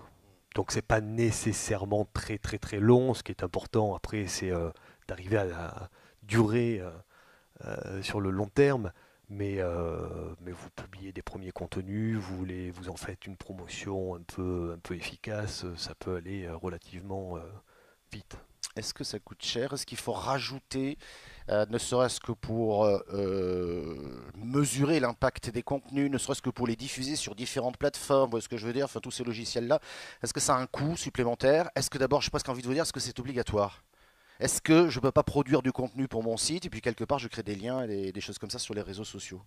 Donc c'est pas nécessairement très très très long. Ce qui est important après, c'est d'arriver à durer sur le long terme. Mais vous publiez des premiers contenus, vous en faites une promotion un peu efficace, ça peut aller relativement vite. Est-ce que ça coûte cher? Est-ce qu'il faut rajouter, ne serait-ce que pour mesurer l'impact des contenus, ne serait-ce que pour les diffuser sur différentes plateformes, vous voyez ce que je veux dire, enfin tous ces logiciels-là, est-ce que ça a un coût supplémentaire? Est-ce que d'abord, j'ai presque envie de vous dire, est-ce que c'est obligatoire? Est-ce que je ne peux pas produire du contenu pour mon site et puis quelque part je crée des liens et des choses comme ça sur les réseaux sociaux?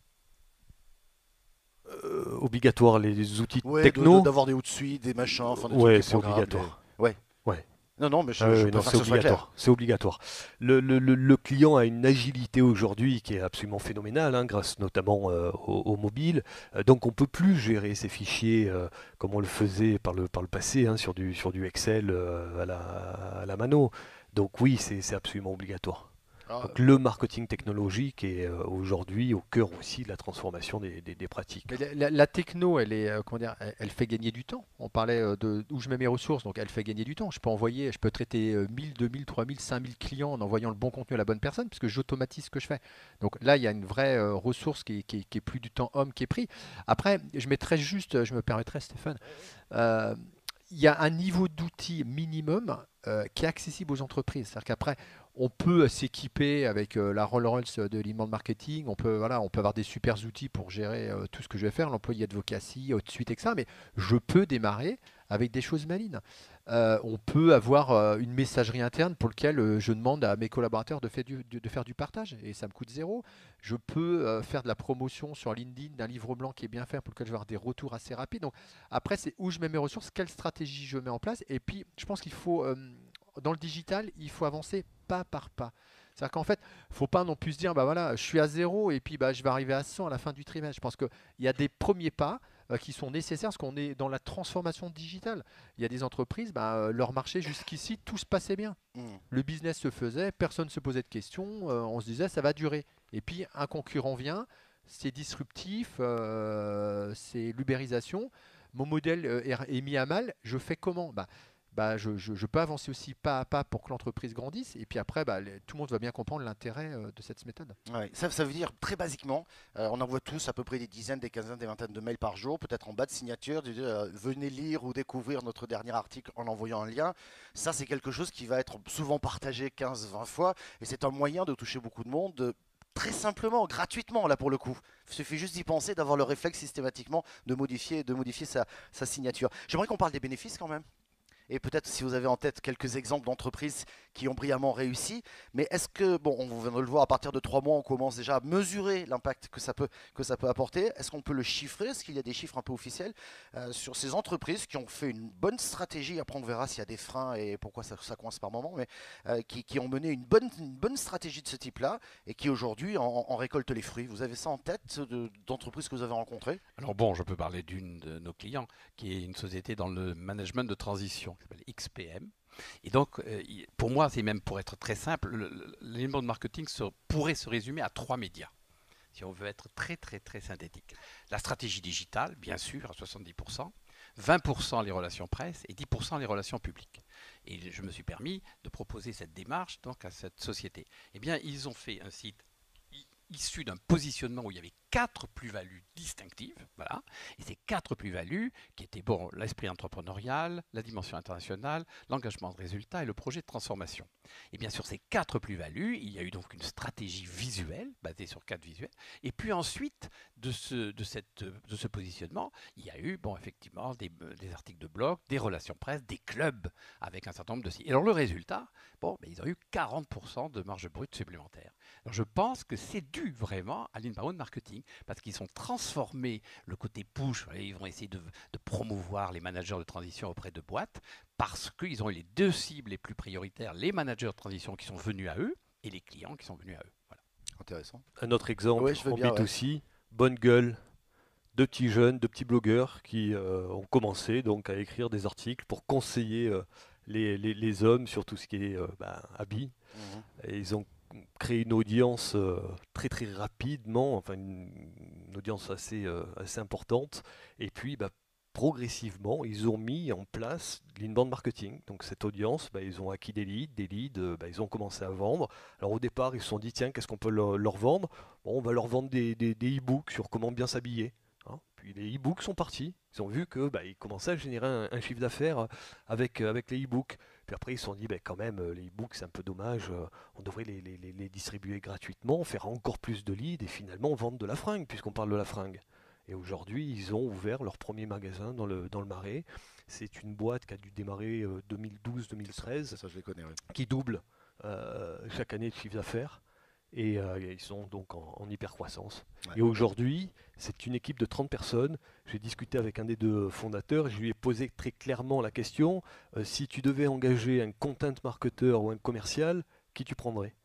Obligatoire les outils Ouais, techno? d'avoir des outsuites, des machins, enfin des Ouais, trucs, des c'est programmes, obligatoire. Ouais. Ouais. Non, mais je Non, préfère c'est que ce soit clair. obligatoire. C'est obligatoire. Le client a une agilité aujourd'hui qui est absolument phénoménale, hein, grâce notamment au mobile. Donc on peut plus gérer ces fichiers comme on le faisait par le passé, hein, sur du Excel à la mano. Donc oui, c'est absolument obligatoire. Ah, Donc le marketing technologique est aujourd'hui au cœur aussi de la transformation des pratiques. mais la techno, comment dire, elle fait gagner du temps. On parlait de où je mets mes ressources, donc elle fait gagner du temps. Je peux traiter 1000, 2000, 3000, 5000 clients en envoyant le bon contenu à la bonne personne, puisque j'automatise ce que je fais. Donc là, il y a une vraie ressource qui est plus du temps homme qui est pris. Après, je mettrais juste, je me permettrais, Stéphane, euh, il y a un niveau d'outil minimum qui est accessible aux entreprises. C'est-à-dire qu'après, on peut s'équiper avec la Rolls-Royce de l'inbound marketing. On peut avoir des super outils pour gérer tout ce que je vais faire, l'employé advocacy, suite, etc. Mais je peux démarrer avec des choses malines. On peut avoir une messagerie interne pour laquelle je demande à mes collaborateurs de faire du partage et ça me coûte zéro. Je peux faire de la promotion sur LinkedIn d'un livre blanc qui est bien fait pour lequel je vais avoir des retours assez rapides. Donc après, c'est où je mets mes ressources, quelle stratégie je mets en place. Et puis, je pense qu'il faut, dans le digital, il faut avancer pas par pas. C'est-à-dire qu'en fait, il ne faut pas non plus se dire, je suis à 0 et puis je vais arriver à 100 à la fin du trimestre. Je pense qu'il y a des premiers pas qui sont nécessaires parce qu'on est dans la transformation digitale. Il y a des entreprises, leur marché jusqu'ici, tout se passait bien. Le business se faisait, personne ne se posait de questions, on se disait ça va durer. Et puis un concurrent vient, c'est disruptif, c'est l'ubérisation. Mon modèle est mis à mal, je fais comment? Je peux avancer aussi pas à pas pour que l'entreprise grandisse. Et puis après, tout le monde va bien comprendre l'intérêt de cette méthode. Ouais, ça veut dire très basiquement, on envoie tous à peu près des dizaines, des quinzaines, des vingtaines de mails par jour, peut-être en bas de signature, de dire venez lire ou découvrir notre dernier article en envoyant un lien. Ça, c'est quelque chose qui va être souvent partagé 15-20 fois et c'est un moyen de toucher beaucoup de monde. Très simplement, gratuitement là pour le coup. Il suffit juste d'y penser, d'avoir le réflexe systématiquement de modifier sa signature. J'aimerais qu'on parle des bénéfices quand même. Et peut-être si vous avez en tête quelques exemples d'entreprises qui ont brillamment réussi. Mais est-ce que, bon, on vient de le voir, à partir de 3 mois, on commence déjà à mesurer l'impact que ça peut apporter. Est-ce qu'on peut le chiffrer? Est-ce qu'il y a des chiffres un peu officiels sur ces entreprises qui ont fait une bonne stratégie? Après, on verra s'il y a des freins et pourquoi ça coince par moment. Mais qui ont mené une bonne stratégie de ce type-là et qui aujourd'hui en récoltent les fruits. Vous avez ça en tête d'entreprises que vous avez rencontrées? Alors bon, je peux parler d'une de nos clients qui est une société dans le management de transition qui s'appelle XPM. Et donc, pour moi, c'est même pour être très simple, l'inbound marketing pourrait se résumer à 3 médias, si on veut être très très très synthétique. La stratégie digitale, bien sûr, à 70%, 20% les relations presse et 10% les relations publiques. Et je me suis permis de proposer cette démarche donc à cette société. Eh bien, ils ont fait un site issu d'un positionnement où il y avait 4 plus-values distinctives, voilà, et ces 4 plus-values qui étaient l'esprit entrepreneurial, la dimension internationale, l'engagement de résultat et le projet de transformation. Et bien sur ces 4 plus-values, il y a eu donc une stratégie visuelle basée sur 4 visuels, et puis ensuite de ce positionnement, il y a eu effectivement des articles de blog, des relations presse, des clubs avec un certain nombre de sites. Et alors le résultat, ils ont eu 40% de marge brute supplémentaire. Alors je pense que c'est dû vraiment à l'inbound marketing, parce qu'ils ont transformé le côté push, ils vont essayer de promouvoir les managers de transition auprès de boîtes, parce qu'ils ont eu les 2 cibles les plus prioritaires, les managers de transition qui sont venus à eux, et les clients qui sont venus à eux. Voilà. Intéressant. Un autre exemple, Ouais, je veux en bien, B2C, Bonne Gueule, 2 petits jeunes, 2 petits blogueurs qui ont commencé donc à écrire des articles pour conseiller les hommes sur tout ce qui est habits. Mhm. Et ils ont créé une audience très très rapidement, enfin une audience assez importante. Et puis progressivement, ils ont mis en place l'inbound marketing. Donc cette audience, ils ont acquis des leads, ils ont commencé à vendre. Alors au départ, ils se sont dit, tiens, qu'est-ce qu'on peut leur vendre? On va leur vendre des e-books sur comment bien s'habiller. Puis les e-books sont partis. Ils ont vu que ils commençaient à générer un chiffre d'affaires avec les e-books. Puis après, ils se sont dit, quand même, les e-books, c'est un peu dommage. On devrait les distribuer gratuitement, faire encore plus de leads et finalement vendre de la fringue, puisqu'on parle de la fringue. Et aujourd'hui, ils ont ouvert leur premier magasin dans le Marais. C'est une boîte qui a dû démarrer 2012-2013, Ça, je les connais. Ouais. qui double chaque année de chiffre d'affaires. Et ils sont donc en hyper croissance. Ouais. Et aujourd'hui, c'est une équipe de 30 personnes. J'ai discuté avec un des 2 fondateurs et je lui ai posé très clairement la question, si tu devais engager un content marketer ou un commercial, qui tu prendrais?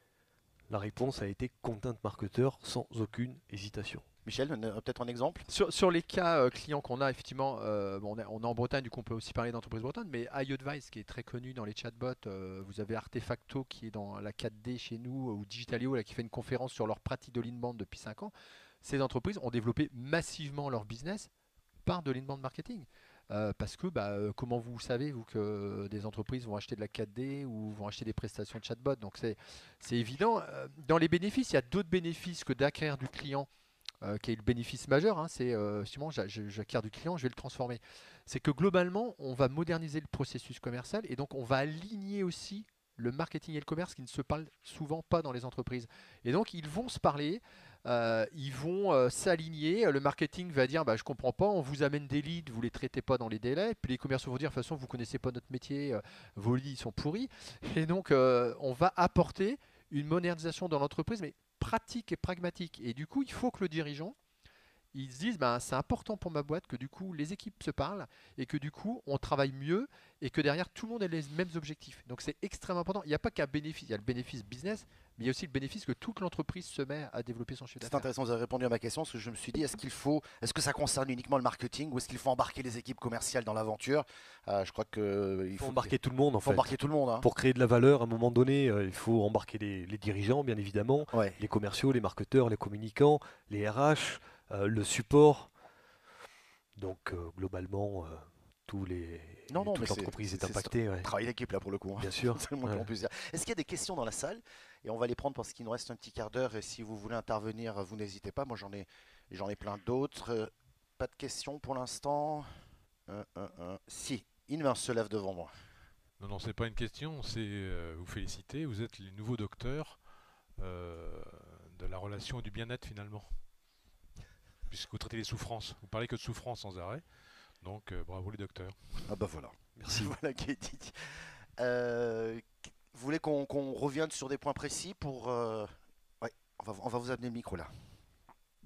La réponse a été content marketer sans aucune hésitation. Michel, peut-être un exemple? Sur les cas clients qu'on a, effectivement, on est en Bretagne, du coup on peut aussi parler d'entreprise bretonne, mais iAdvice qui est très connu dans les chatbots, vous avez Artefacto qui est dans la 4D chez nous, ou Digitalio là, qui fait une conférence sur leur pratique de l'inbound depuis 5 ans. Ces entreprises ont développé massivement leur business par de l'inbound marketing. Parce que comment vous savez vous que des entreprises vont acheter de la 4D ou vont acheter des prestations de chatbot? Donc c'est évident. Dans les bénéfices, il y a d'autres bénéfices que d'acquérir du client. Qui est le bénéfice majeur, c'est justement j'acquiers du client, je vais le transformer. C'est que globalement, on va moderniser le processus commercial et donc on va aligner aussi le marketing et le commerce qui ne se parlent souvent pas dans les entreprises. Et donc ils vont se parler, ils vont s'aligner. Le marketing va dire je comprends pas, on vous amène des leads, vous les traitez pas dans les délais. Puis les commerciaux vont dire de toute façon vous connaissez pas notre métier, vos leads sont pourris. Et donc on va apporter une modernisation dans l'entreprise, mais pratique et pragmatique. Et du coup, il faut que le dirigeant, ils se disent c'est important pour ma boîte que du coup les équipes se parlent et que du coup on travaille mieux et que derrière tout le monde ait les mêmes objectifs. Donc c'est extrêmement important. Il n'y a pas qu'un bénéfice, il y a le bénéfice business, mais il y a aussi le bénéfice que toute l'entreprise se met à développer son chiffre C'est d'affaires. intéressant, vous avez répondu à ma question, parce que je me suis dit, est-ce que ça concerne uniquement le marketing ou est-ce qu'il faut embarquer les équipes commerciales dans l'aventure? Je crois qu'il Il faut embarquer tout le monde en fait. embarquer tout le monde. Hein. Pour créer de la valeur, à un moment donné, il faut embarquer les dirigeants, bien évidemment, Ouais. les commerciaux, les marketeurs, les communicants, les RH, le support. Donc globalement, toute l'entreprise est impactée. Ouais. Travail d'équipe là pour le coup. Hein. Bien sûr. C'est le moins qu'on puisse dire. Est-ce qu'il y a des questions dans la salle? Et on va les prendre parce qu'il nous reste un petit quart d'heure. Et si vous voulez intervenir, vous n'hésitez pas. Moi j'en ai plein d'autres. Pas de questions pour l'instant. Si, une main se lève devant moi. Non, c'est pas une question, c'est vous féliciter. Vous êtes les nouveaux docteurs de la relation et du bien-être finalement. Puisque vous traitez les souffrances. Vous parlez que de souffrance sans arrêt. Donc bravo les docteurs. Ah bah voilà. Merci. Voilà qui est dit. Vous voulez qu'on revienne sur des points précis pour... Ouais, on va vous amener le micro là.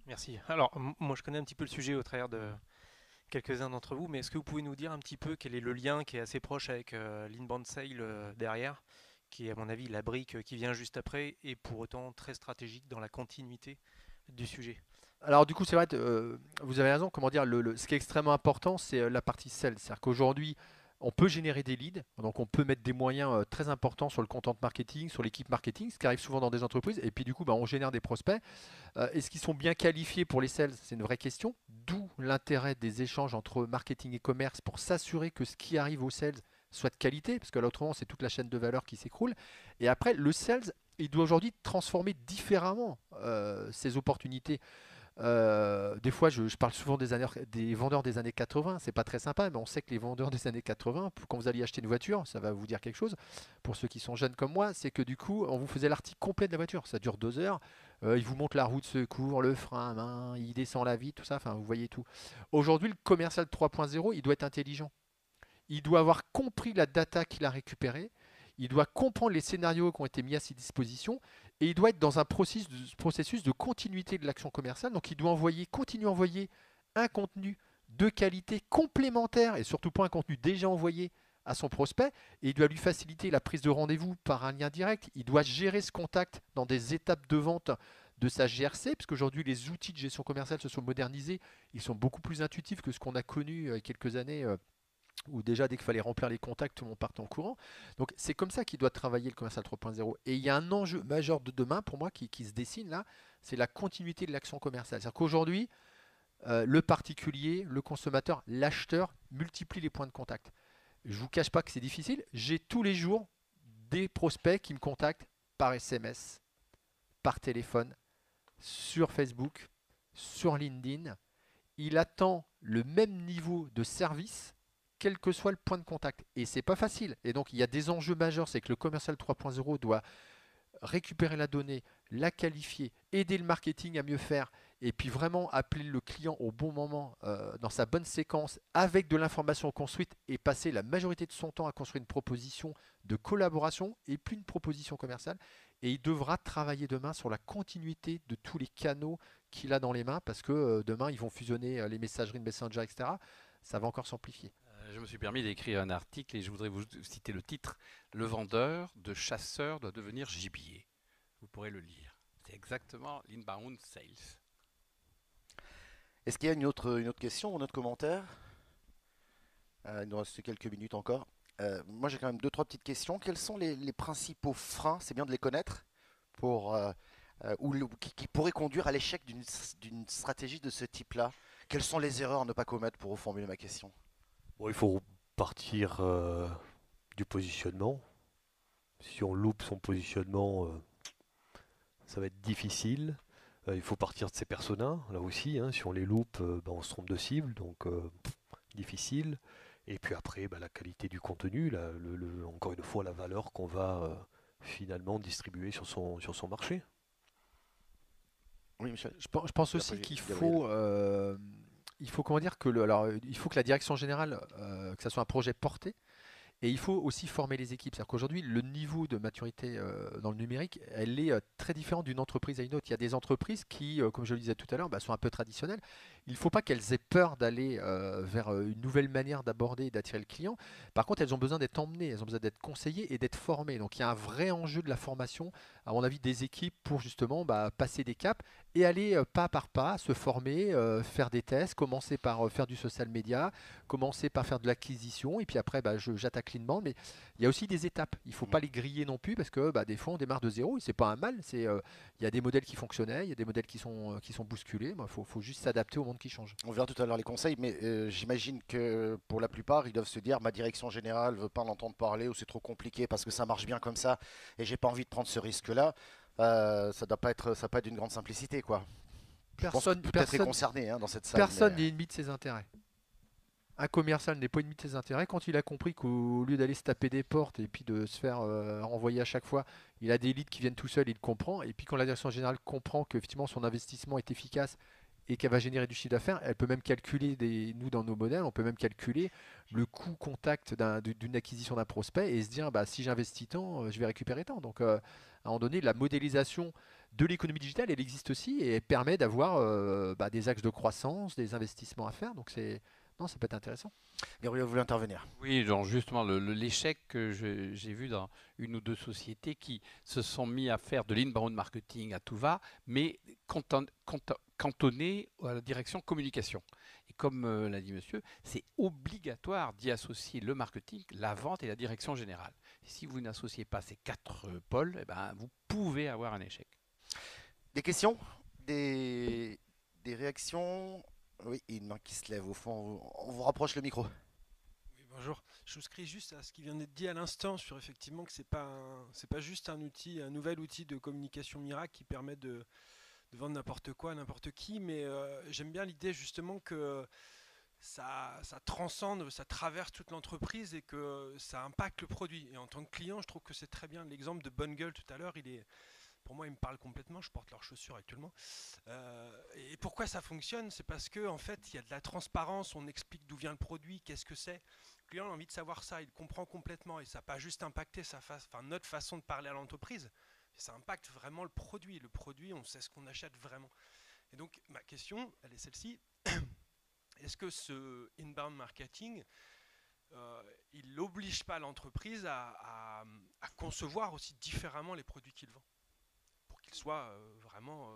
Merci. Alors, moi je connais un petit peu le sujet au travers de quelques-uns d'entre vous, mais est-ce que vous pouvez nous dire un petit peu quel est le lien qui est assez proche avec l'inbound sale derrière, qui est à mon avis la brique qui vient juste après et pour autant très stratégique dans la continuité du sujet? Alors du coup, c'est vrai, vous avez raison. Comment dire, ce qui est extrêmement important, c'est la partie sales. C'est-à-dire qu'aujourd'hui, on peut générer des leads, donc on peut mettre des moyens très importants sur le content marketing, sur l'équipe marketing, ce qui arrive souvent dans des entreprises, et puis du coup on génère des prospects. Est-ce qu'ils sont bien qualifiés pour les sales? C'est une vraie question, d'où l'intérêt des échanges entre marketing et commerce pour s'assurer que ce qui arrive aux sales soit de qualité, parce que là autrement c'est toute la chaîne de valeur qui s'écroule. Et après, le sales, il doit aujourd'hui transformer différemment ces opportunités. Des fois, je parle souvent des vendeurs des années 80. C'est pas très sympa, mais on sait que les vendeurs des années 80, quand vous alliez acheter une voiture, ça va vous dire quelque chose. Pour ceux qui sont jeunes comme moi, c'est que du coup, on vous faisait l'article complet de la voiture. Ça dure 2 heures. Il vous montre la roue de secours, le frein à main, il descend la vitre, tout ça. Enfin, vous voyez tout. Aujourd'hui, le commercial 3.0, il doit être intelligent. Il doit avoir compris la data qu'il a récupérée. Il doit comprendre les scénarios qui ont été mis à ses dispositions et il doit être dans un processus de continuité de l'action commerciale. Donc il doit continuer à envoyer un contenu de qualité complémentaire et surtout pas un contenu déjà envoyé à son prospect. Et il doit lui faciliter la prise de rendez-vous par un lien direct. Il doit gérer ce contact dans des étapes de vente de sa GRC, parce qu'aujourd'hui les outils de gestion commerciale se sont modernisés. Ils sont beaucoup plus intuitifs que ce qu'on a connu il y a quelques années. Où déjà dès qu'il fallait remplir les contacts, tout le monde partait en courant. Donc c'est comme ça qu'il doit travailler le commercial 3.0. Et il y a un enjeu majeur de demain pour moi qui se dessine là, c'est la continuité de l'action commerciale. C'est-à-dire qu'aujourd'hui, le particulier, le consommateur, l'acheteur multiplie les points de contact. Je ne vous cache pas que c'est difficile. J'ai tous les jours des prospects qui me contactent par SMS, par téléphone, sur Facebook, sur LinkedIn. Il attend le même niveau de service quel que soit le point de contact. Et c'est pas facile. Et donc il y a des enjeux majeurs, c'est que le commercial 3.0 doit récupérer la donnée, la qualifier, aider le marketing à mieux faire, et puis vraiment appeler le client au bon moment, dans sa bonne séquence, avec de l'information construite, et passer la majorité de son temps à construire une proposition de collaboration et puis une proposition commerciale. Et il devra travailler demain sur la continuité de tous les canaux qu'il a dans les mains, parce que demain ils vont fusionner les messageries de Messenger, etc. Ça va encore s'amplifier. Je me suis permis d'écrire un article et je voudrais vous citer le titre. Le vendeur de chasseur doit devenir gibier. Vous pourrez le lire. C'est exactement l'inbound sales. Est-ce qu'il y a une autre question ou un autre commentaire? Il nous reste quelques minutes encore. Moi, j'ai quand même deux, trois petites questions. Quels sont les principaux freins, c'est bien de les connaître, qui pourraient conduire à l'échec d'une stratégie de ce type-là? Quelles sont les erreurs à ne pas commettre pour reformuler ma question? Bon, il faut partir du positionnement. Si on loupe son positionnement, ça va être difficile. Il faut partir de ses personas, là aussi. Hein. Si on les loupe, on se trompe de cible, donc difficile. Et puis après, la qualité du contenu, encore une fois, la valeur qu'on va finalement distribuer sur son marché. Oui, Michel. Je pense aussi qu'il faut, comment dire il faut que la direction générale, que ça soit un projet porté. Et il faut aussi former les équipes. C'est-à-dire qu'aujourd'hui, le niveau de maturité dans le numérique, elle est très différente d'une entreprise à une autre. Il y a des entreprises qui, comme je le disais tout à l'heure, sont un peu traditionnelles. Il ne faut pas qu'elles aient peur d'aller vers une nouvelle manière d'aborder et d'attirer le client. Par contre, elles ont besoin d'être emmenées, elles ont besoin d'être conseillées et d'être formées. Donc il y a un vrai enjeu de la formation, à mon avis, des équipes pour justement passer des caps et aller pas par pas, se former, faire des tests, commencer par faire du social media, commencer par faire de l'acquisition et puis après j'attaque l'inbound. Mais il y a aussi des étapes. Il ne faut pas les griller non plus parce que des fois on démarre de zéro et c'est pas un mal. Il y a des modèles qui fonctionnaient, il y a des modèles qui sont bousculés. Il faut juste s'adapter au monde qui change. On verra tout à l'heure les conseils, mais j'imagine que pour la plupart, ils doivent se dire ma direction générale ne veut pas en entendre parler ou c'est trop compliqué parce que ça marche bien comme ça et j'ai pas envie de prendre ce risque-là. Ça doit pas être d'une grande simplicité, quoi. Personne est concerné dans cette salle. Personne n'est ennemi de ses intérêts. Un commercial n'est pas ennemi de ses intérêts quand il a compris qu'au lieu d'aller se taper des portes et puis de se faire renvoyer à chaque fois, il a des leads qui viennent tout seul, il le comprend. Et puis quand la direction générale comprend qu'effectivement son investissement est efficace et qu'elle va générer du chiffre d'affaires, elle peut même calculer, nous dans nos modèles, on peut même calculer le coût contact d'une acquisition d'un prospect et se dire si j'investis tant, je vais récupérer tant. Donc à un moment donné, la modélisation de l'économie digitale, elle existe aussi et elle permet d'avoir des axes de croissance, des investissements à faire. Donc non, ça peut être intéressant. Gabriel, vous voulez intervenir? Oui, donc justement, l'échec que j'ai vu dans une ou deux sociétés qui se sont mis à faire de l'inbound marketing à tout va, mais cantonné à la direction communication. Et comme l'a dit monsieur, c'est obligatoire d'y associer le marketing, la vente et la direction générale. Et si vous n'associez pas ces quatre pôles, vous pouvez avoir un échec. Des questions? Des réactions? Oui, il y a une main qui se lève au fond. On vous rapproche le micro. Oui, bonjour. Je souscris juste à ce qui vient d'être dit à l'instant sur effectivement que c'est pas juste un outil, un nouvel outil de communication miracle qui permet de de vendre n'importe quoi à n'importe qui, mais j'aime bien l'idée justement que ça transcende, ça traverse toute l'entreprise et que ça impacte le produit. Et en tant que client, je trouve que c'est très bien. L'exemple de Bonne Gueule tout à l'heure, pour moi, il me parle complètement. Je porte leurs chaussures actuellement. Et pourquoi ça fonctionne? C'est parce que en fait, il y a de la transparence. On explique d'où vient le produit, qu'est-ce que c'est. Le client a envie de savoir ça. Il comprend complètement et ça n'a pas juste impacté notre façon de parler à l'entreprise. Ça impacte vraiment le produit. Le produit, on sait ce qu'on achète vraiment. Et donc, ma question, elle est celle-ci. Est-ce que ce inbound marketing, il n'oblige pas l'entreprise à concevoir aussi différemment les produits qu'il vend pour qu'ils soient vraiment...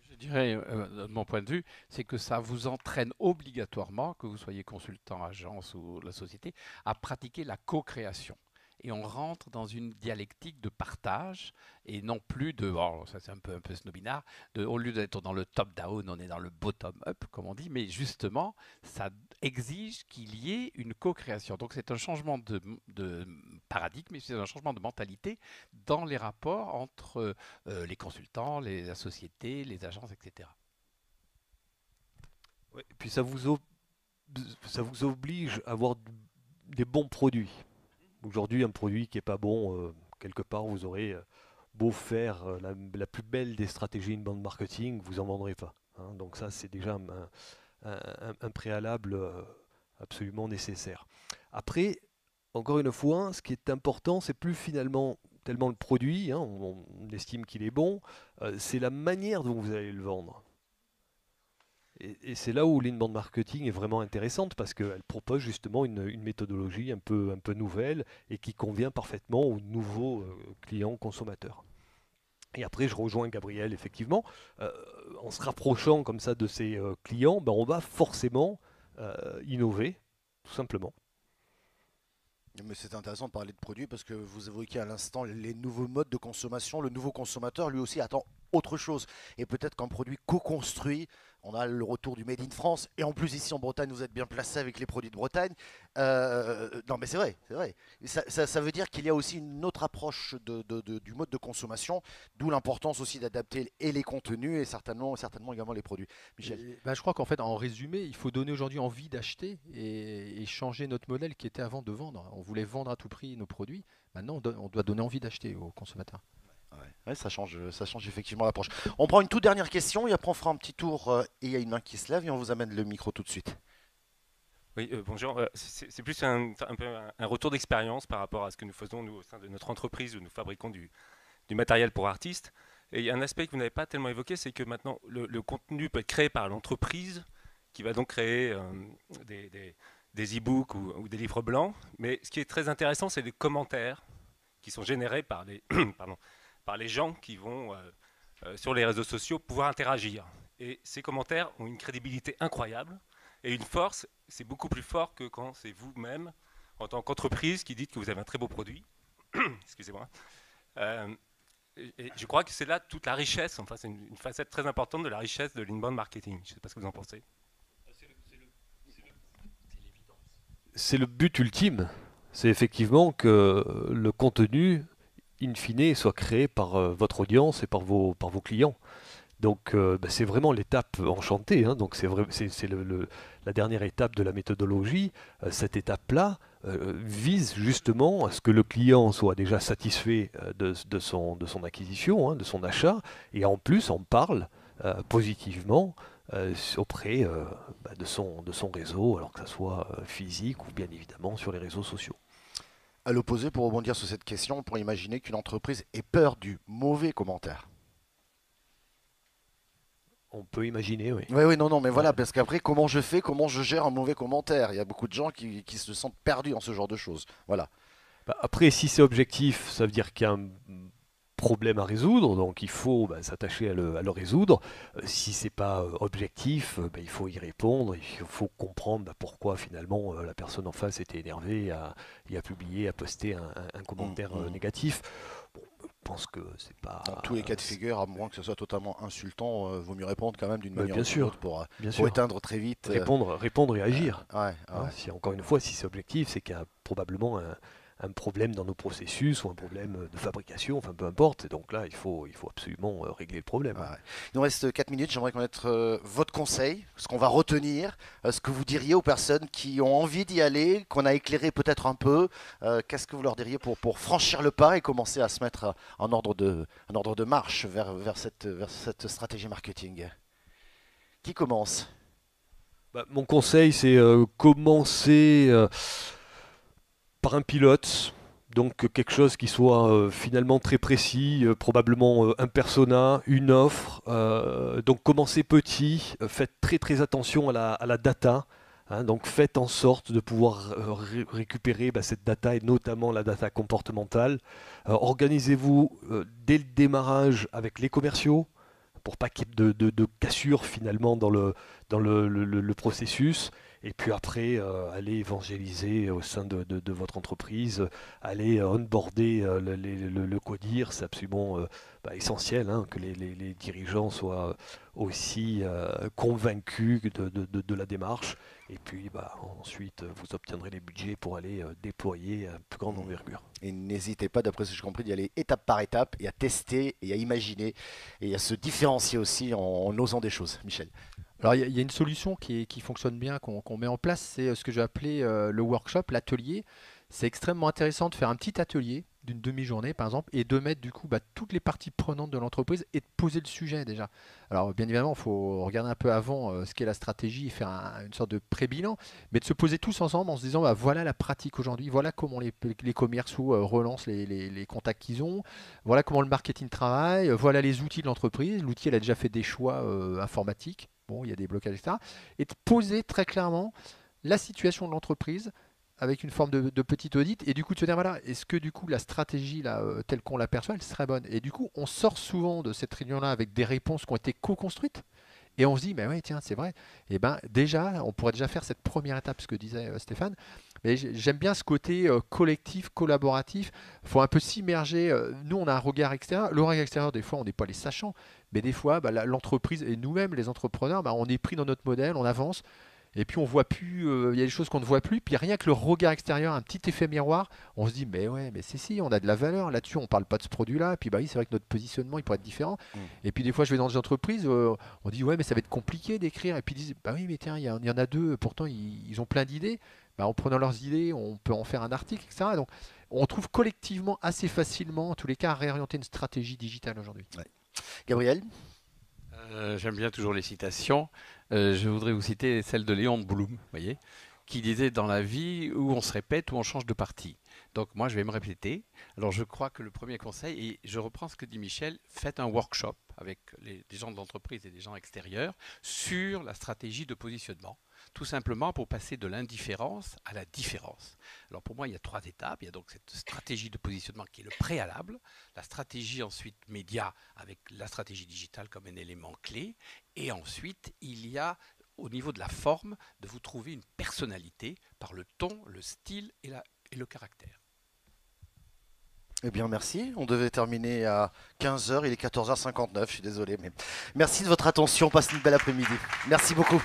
Je dirais, de mon point de vue, c'est que ça vous entraîne obligatoirement, que vous soyez consultant, agence ou la société, à pratiquer la co-création. Et on rentre dans une dialectique de partage et non plus de, bon, ça c'est un peu snobinard, au lieu d'être dans le top-down, on est dans le bottom-up, comme on dit, mais justement, ça exige qu'il y ait une co-création. Donc c'est un changement de paradigme, mais c'est un changement de mentalité dans les rapports entre les consultants, la société, les agences, etc. Ouais, et puis ça vous oblige à avoir des bons produits. Aujourd'hui, un produit qui n'est pas bon, quelque part, vous aurez beau faire la plus belle des stratégies inbound marketing, vous n'en vendrez pas. Hein. Donc ça, c'est déjà un préalable absolument nécessaire. Après, encore une fois, ce qui est important, c'est plus finalement tellement le produit, hein, on estime qu'il est bon, c'est la manière dont vous allez le vendre. Et c'est là où l'inbound marketing est vraiment intéressante parce qu'elle propose justement une méthodologie un peu nouvelle et qui convient parfaitement aux nouveaux clients consommateurs. Et après, je rejoins Gabriel, effectivement, en se rapprochant comme ça de ses clients, ben, on va forcément innover, tout simplement. Mais c'est intéressant de parler de produits parce que vous évoquiez à l'instant les nouveaux modes de consommation. Le nouveau consommateur, lui aussi, attend autre chose. Et peut-être qu'un produit co-construit, on a le retour du Made in France. Et en plus, ici en Bretagne, vous êtes bien placé avec les produits de Bretagne. Non, mais c'est vrai, c'est vrai. Ça veut dire qu'il y a aussi une autre approche du mode de consommation, d'où l'importance aussi d'adapter et les contenus et certainement également les produits. Michel. Je crois qu'en fait, en résumé, il faut donner aujourd'hui envie d'acheter et changer notre modèle qui était avant de vendre. On voulait vendre à tout prix nos produits. Maintenant, on doit donner envie d'acheter aux consommateurs. Ouais, ça change effectivement l'approche. On prend une toute dernière question et après on fera un petit tour et il y a une main qui se lève et on vous amène le micro tout de suite. Oui, bonjour. C'est plus un peu un retour d'expérience par rapport à ce que nous faisons nous, au sein de notre entreprise où nous fabriquons du matériel pour artistes. Et il y a un aspect que vous n'avez pas tellement évoqué, c'est que maintenant le contenu peut être créé par l'entreprise qui va donc créer des e-books ou des livres blancs. Mais ce qui est très intéressant, c'est les commentaires qui sont générés par les, par les gens qui vont sur les réseaux sociaux pouvoir interagir. Et ces commentaires ont une crédibilité incroyable et une force. C'est beaucoup plus fort que quand c'est vous-même, en tant qu'entreprise, qui dites que vous avez un très beau produit. Excusez-moi. Et je crois que c'est là toute la richesse. Enfin, c'est une facette très importante de la richesse de l'inbound marketing. Je ne sais pas ce que vous en pensez. C'est le but ultime. C'est effectivement que le contenu, in fine, soit créé par votre audience et par vos clients. Donc c'est vraiment l'étape enchantée. Hein. Donc c'est la dernière étape de la méthodologie. Cette étape-là vise justement à ce que le client soit déjà satisfait de son acquisition, hein, de son achat, et en plus en parle positivement auprès de son réseau, alors que ce soit physique ou bien évidemment sur les réseaux sociaux. À l'opposé, pour rebondir sur cette question, on pourrait imaginer qu'une entreprise ait peur du mauvais commentaire. On peut imaginer, oui. Oui, non, mais voilà, parce qu'après, comment je gère un mauvais commentaire? Il y a beaucoup de gens qui se sentent perdus dans ce genre de choses. Voilà. Après, si c'est objectif, ça veut dire qu'il y a un problème à résoudre, donc il faut s'attacher à le résoudre. Si c'est pas objectif, il faut y répondre, il faut comprendre pourquoi finalement la personne en face était énervée et a publié, a posté un commentaire négatif. Bon, je pense que c'est pas... Dans tous les cas de figure, à moins que ce soit totalement insultant, vaut mieux répondre quand même d'une manière bien ou d'une sûr, autre pour sûr. éteindre très vite. Répondre et agir. Ouais. Encore une fois, si c'est objectif, c'est qu'il y a probablement un problème dans nos processus ou un problème de fabrication, enfin peu importe. Et donc là, il faut absolument régler le problème. Ouais. Il nous reste 4 minutes. J'aimerais connaître votre conseil, ce qu'on va retenir, ce que vous diriez aux personnes qui ont envie d'y aller, qu'on a éclairé peut-être un peu. Qu'est-ce que vous leur diriez pour franchir le pas et commencer à se mettre en ordre de marche vers cette stratégie marketing? Qui commence? Mon conseil, c'est commencer par un pilote, donc quelque chose qui soit finalement très précis, probablement un persona, une offre. Donc commencez petit, faites très très attention à la data. Hein, donc faites en sorte de pouvoir récupérer cette data et notamment la data comportementale. Organisez-vous dès le démarrage avec les commerciaux pour pas qu'il y ait de cassure finalement dans le processus. Et puis après, aller évangéliser au sein de votre entreprise, aller onboarder le codir, c'est absolument essentiel, hein, que les dirigeants soient aussi convaincus de la démarche. Et puis ensuite, vous obtiendrez les budgets pour aller déployer à plus grande envergure. Et n'hésitez pas, d'après ce que j'ai compris, d'y aller étape par étape et à tester et à imaginer et à se différencier aussi en osant des choses. Michel. Alors il y a une solution qui fonctionne bien, qu'on met en place, c'est ce que j'ai appelé le workshop, l'atelier. C'est extrêmement intéressant de faire un petit atelier d'une demi-journée par exemple et de mettre du coup toutes les parties prenantes de l'entreprise et de poser le sujet déjà. Alors bien évidemment, il faut regarder un peu avant ce qu'est la stratégie et faire une sorte de pré-bilan, mais de se poser tous ensemble en se disant voilà la pratique aujourd'hui, voilà comment les commerciaux relancent les contacts qu'ils ont, voilà comment le marketing travaille, voilà les outils de l'entreprise. L'outil, elle a déjà fait des choix informatiques. Bon, il y a des blocages, etc. Et de poser très clairement la situation de l'entreprise avec une forme de petit audit et du coup de se dire voilà, est-ce que du coup la stratégie là, telle qu'on l'aperçoit, elle serait bonne? Et du coup, on sort souvent de cette réunion-là avec des réponses qui ont été co-construites et on se dit, mais ouais, tiens, c'est vrai. Et ben déjà, on pourrait déjà faire cette première étape, ce que disait Stéphane. Mais j'aime bien ce côté collectif, collaboratif. Il faut un peu s'immerger. Nous, on a un regard extérieur. Le regard extérieur, des fois, on n'est pas les sachants. Mais des fois, l'entreprise et nous-mêmes, les entrepreneurs, on est pris dans notre modèle, on avance. Et puis on voit plus, il y a des choses qu'on ne voit plus. Puis rien que le regard extérieur, un petit effet miroir, on se dit mais ouais, mais si, on a de la valeur là-dessus, on parle pas de ce produit-là. Et puis oui, c'est vrai que notre positionnement, il pourrait être différent. Et puis des fois, je vais dans des entreprises, on dit ouais, mais ça va être compliqué d'écrire. Et puis ils disent bah oui, mais tiens, il y en a deux, pourtant ils ont plein d'idées. En prenant leurs idées, on peut en faire un article, etc. Donc on trouve collectivement assez facilement, en tous les cas, à réorienter une stratégie digitale aujourd'hui. Ouais. Gabriel? J'aime bien toujours les citations. Je voudrais vous citer celle de Léon Blum, voyez, qui disait dans la vie où on se répète, où on change de parti. Donc moi, je vais me répéter. Alors je crois que le premier conseil, et je reprends ce que dit Michel, faites un workshop avec des gens de l'entreprise et des gens extérieurs sur la stratégie de positionnement. Tout simplement pour passer de l'indifférence à la différence. Alors pour moi, il y a 3 étapes. Il y a donc cette stratégie de positionnement qui est le préalable, la stratégie ensuite média avec la stratégie digitale comme un élément clé, et ensuite il y a au niveau de la forme de vous trouver une personnalité par le ton, le style et le caractère. Eh bien merci, on devait terminer à 15h, il est 14h59, je suis désolé, mais merci de votre attention, passez une belle après-midi. Merci beaucoup.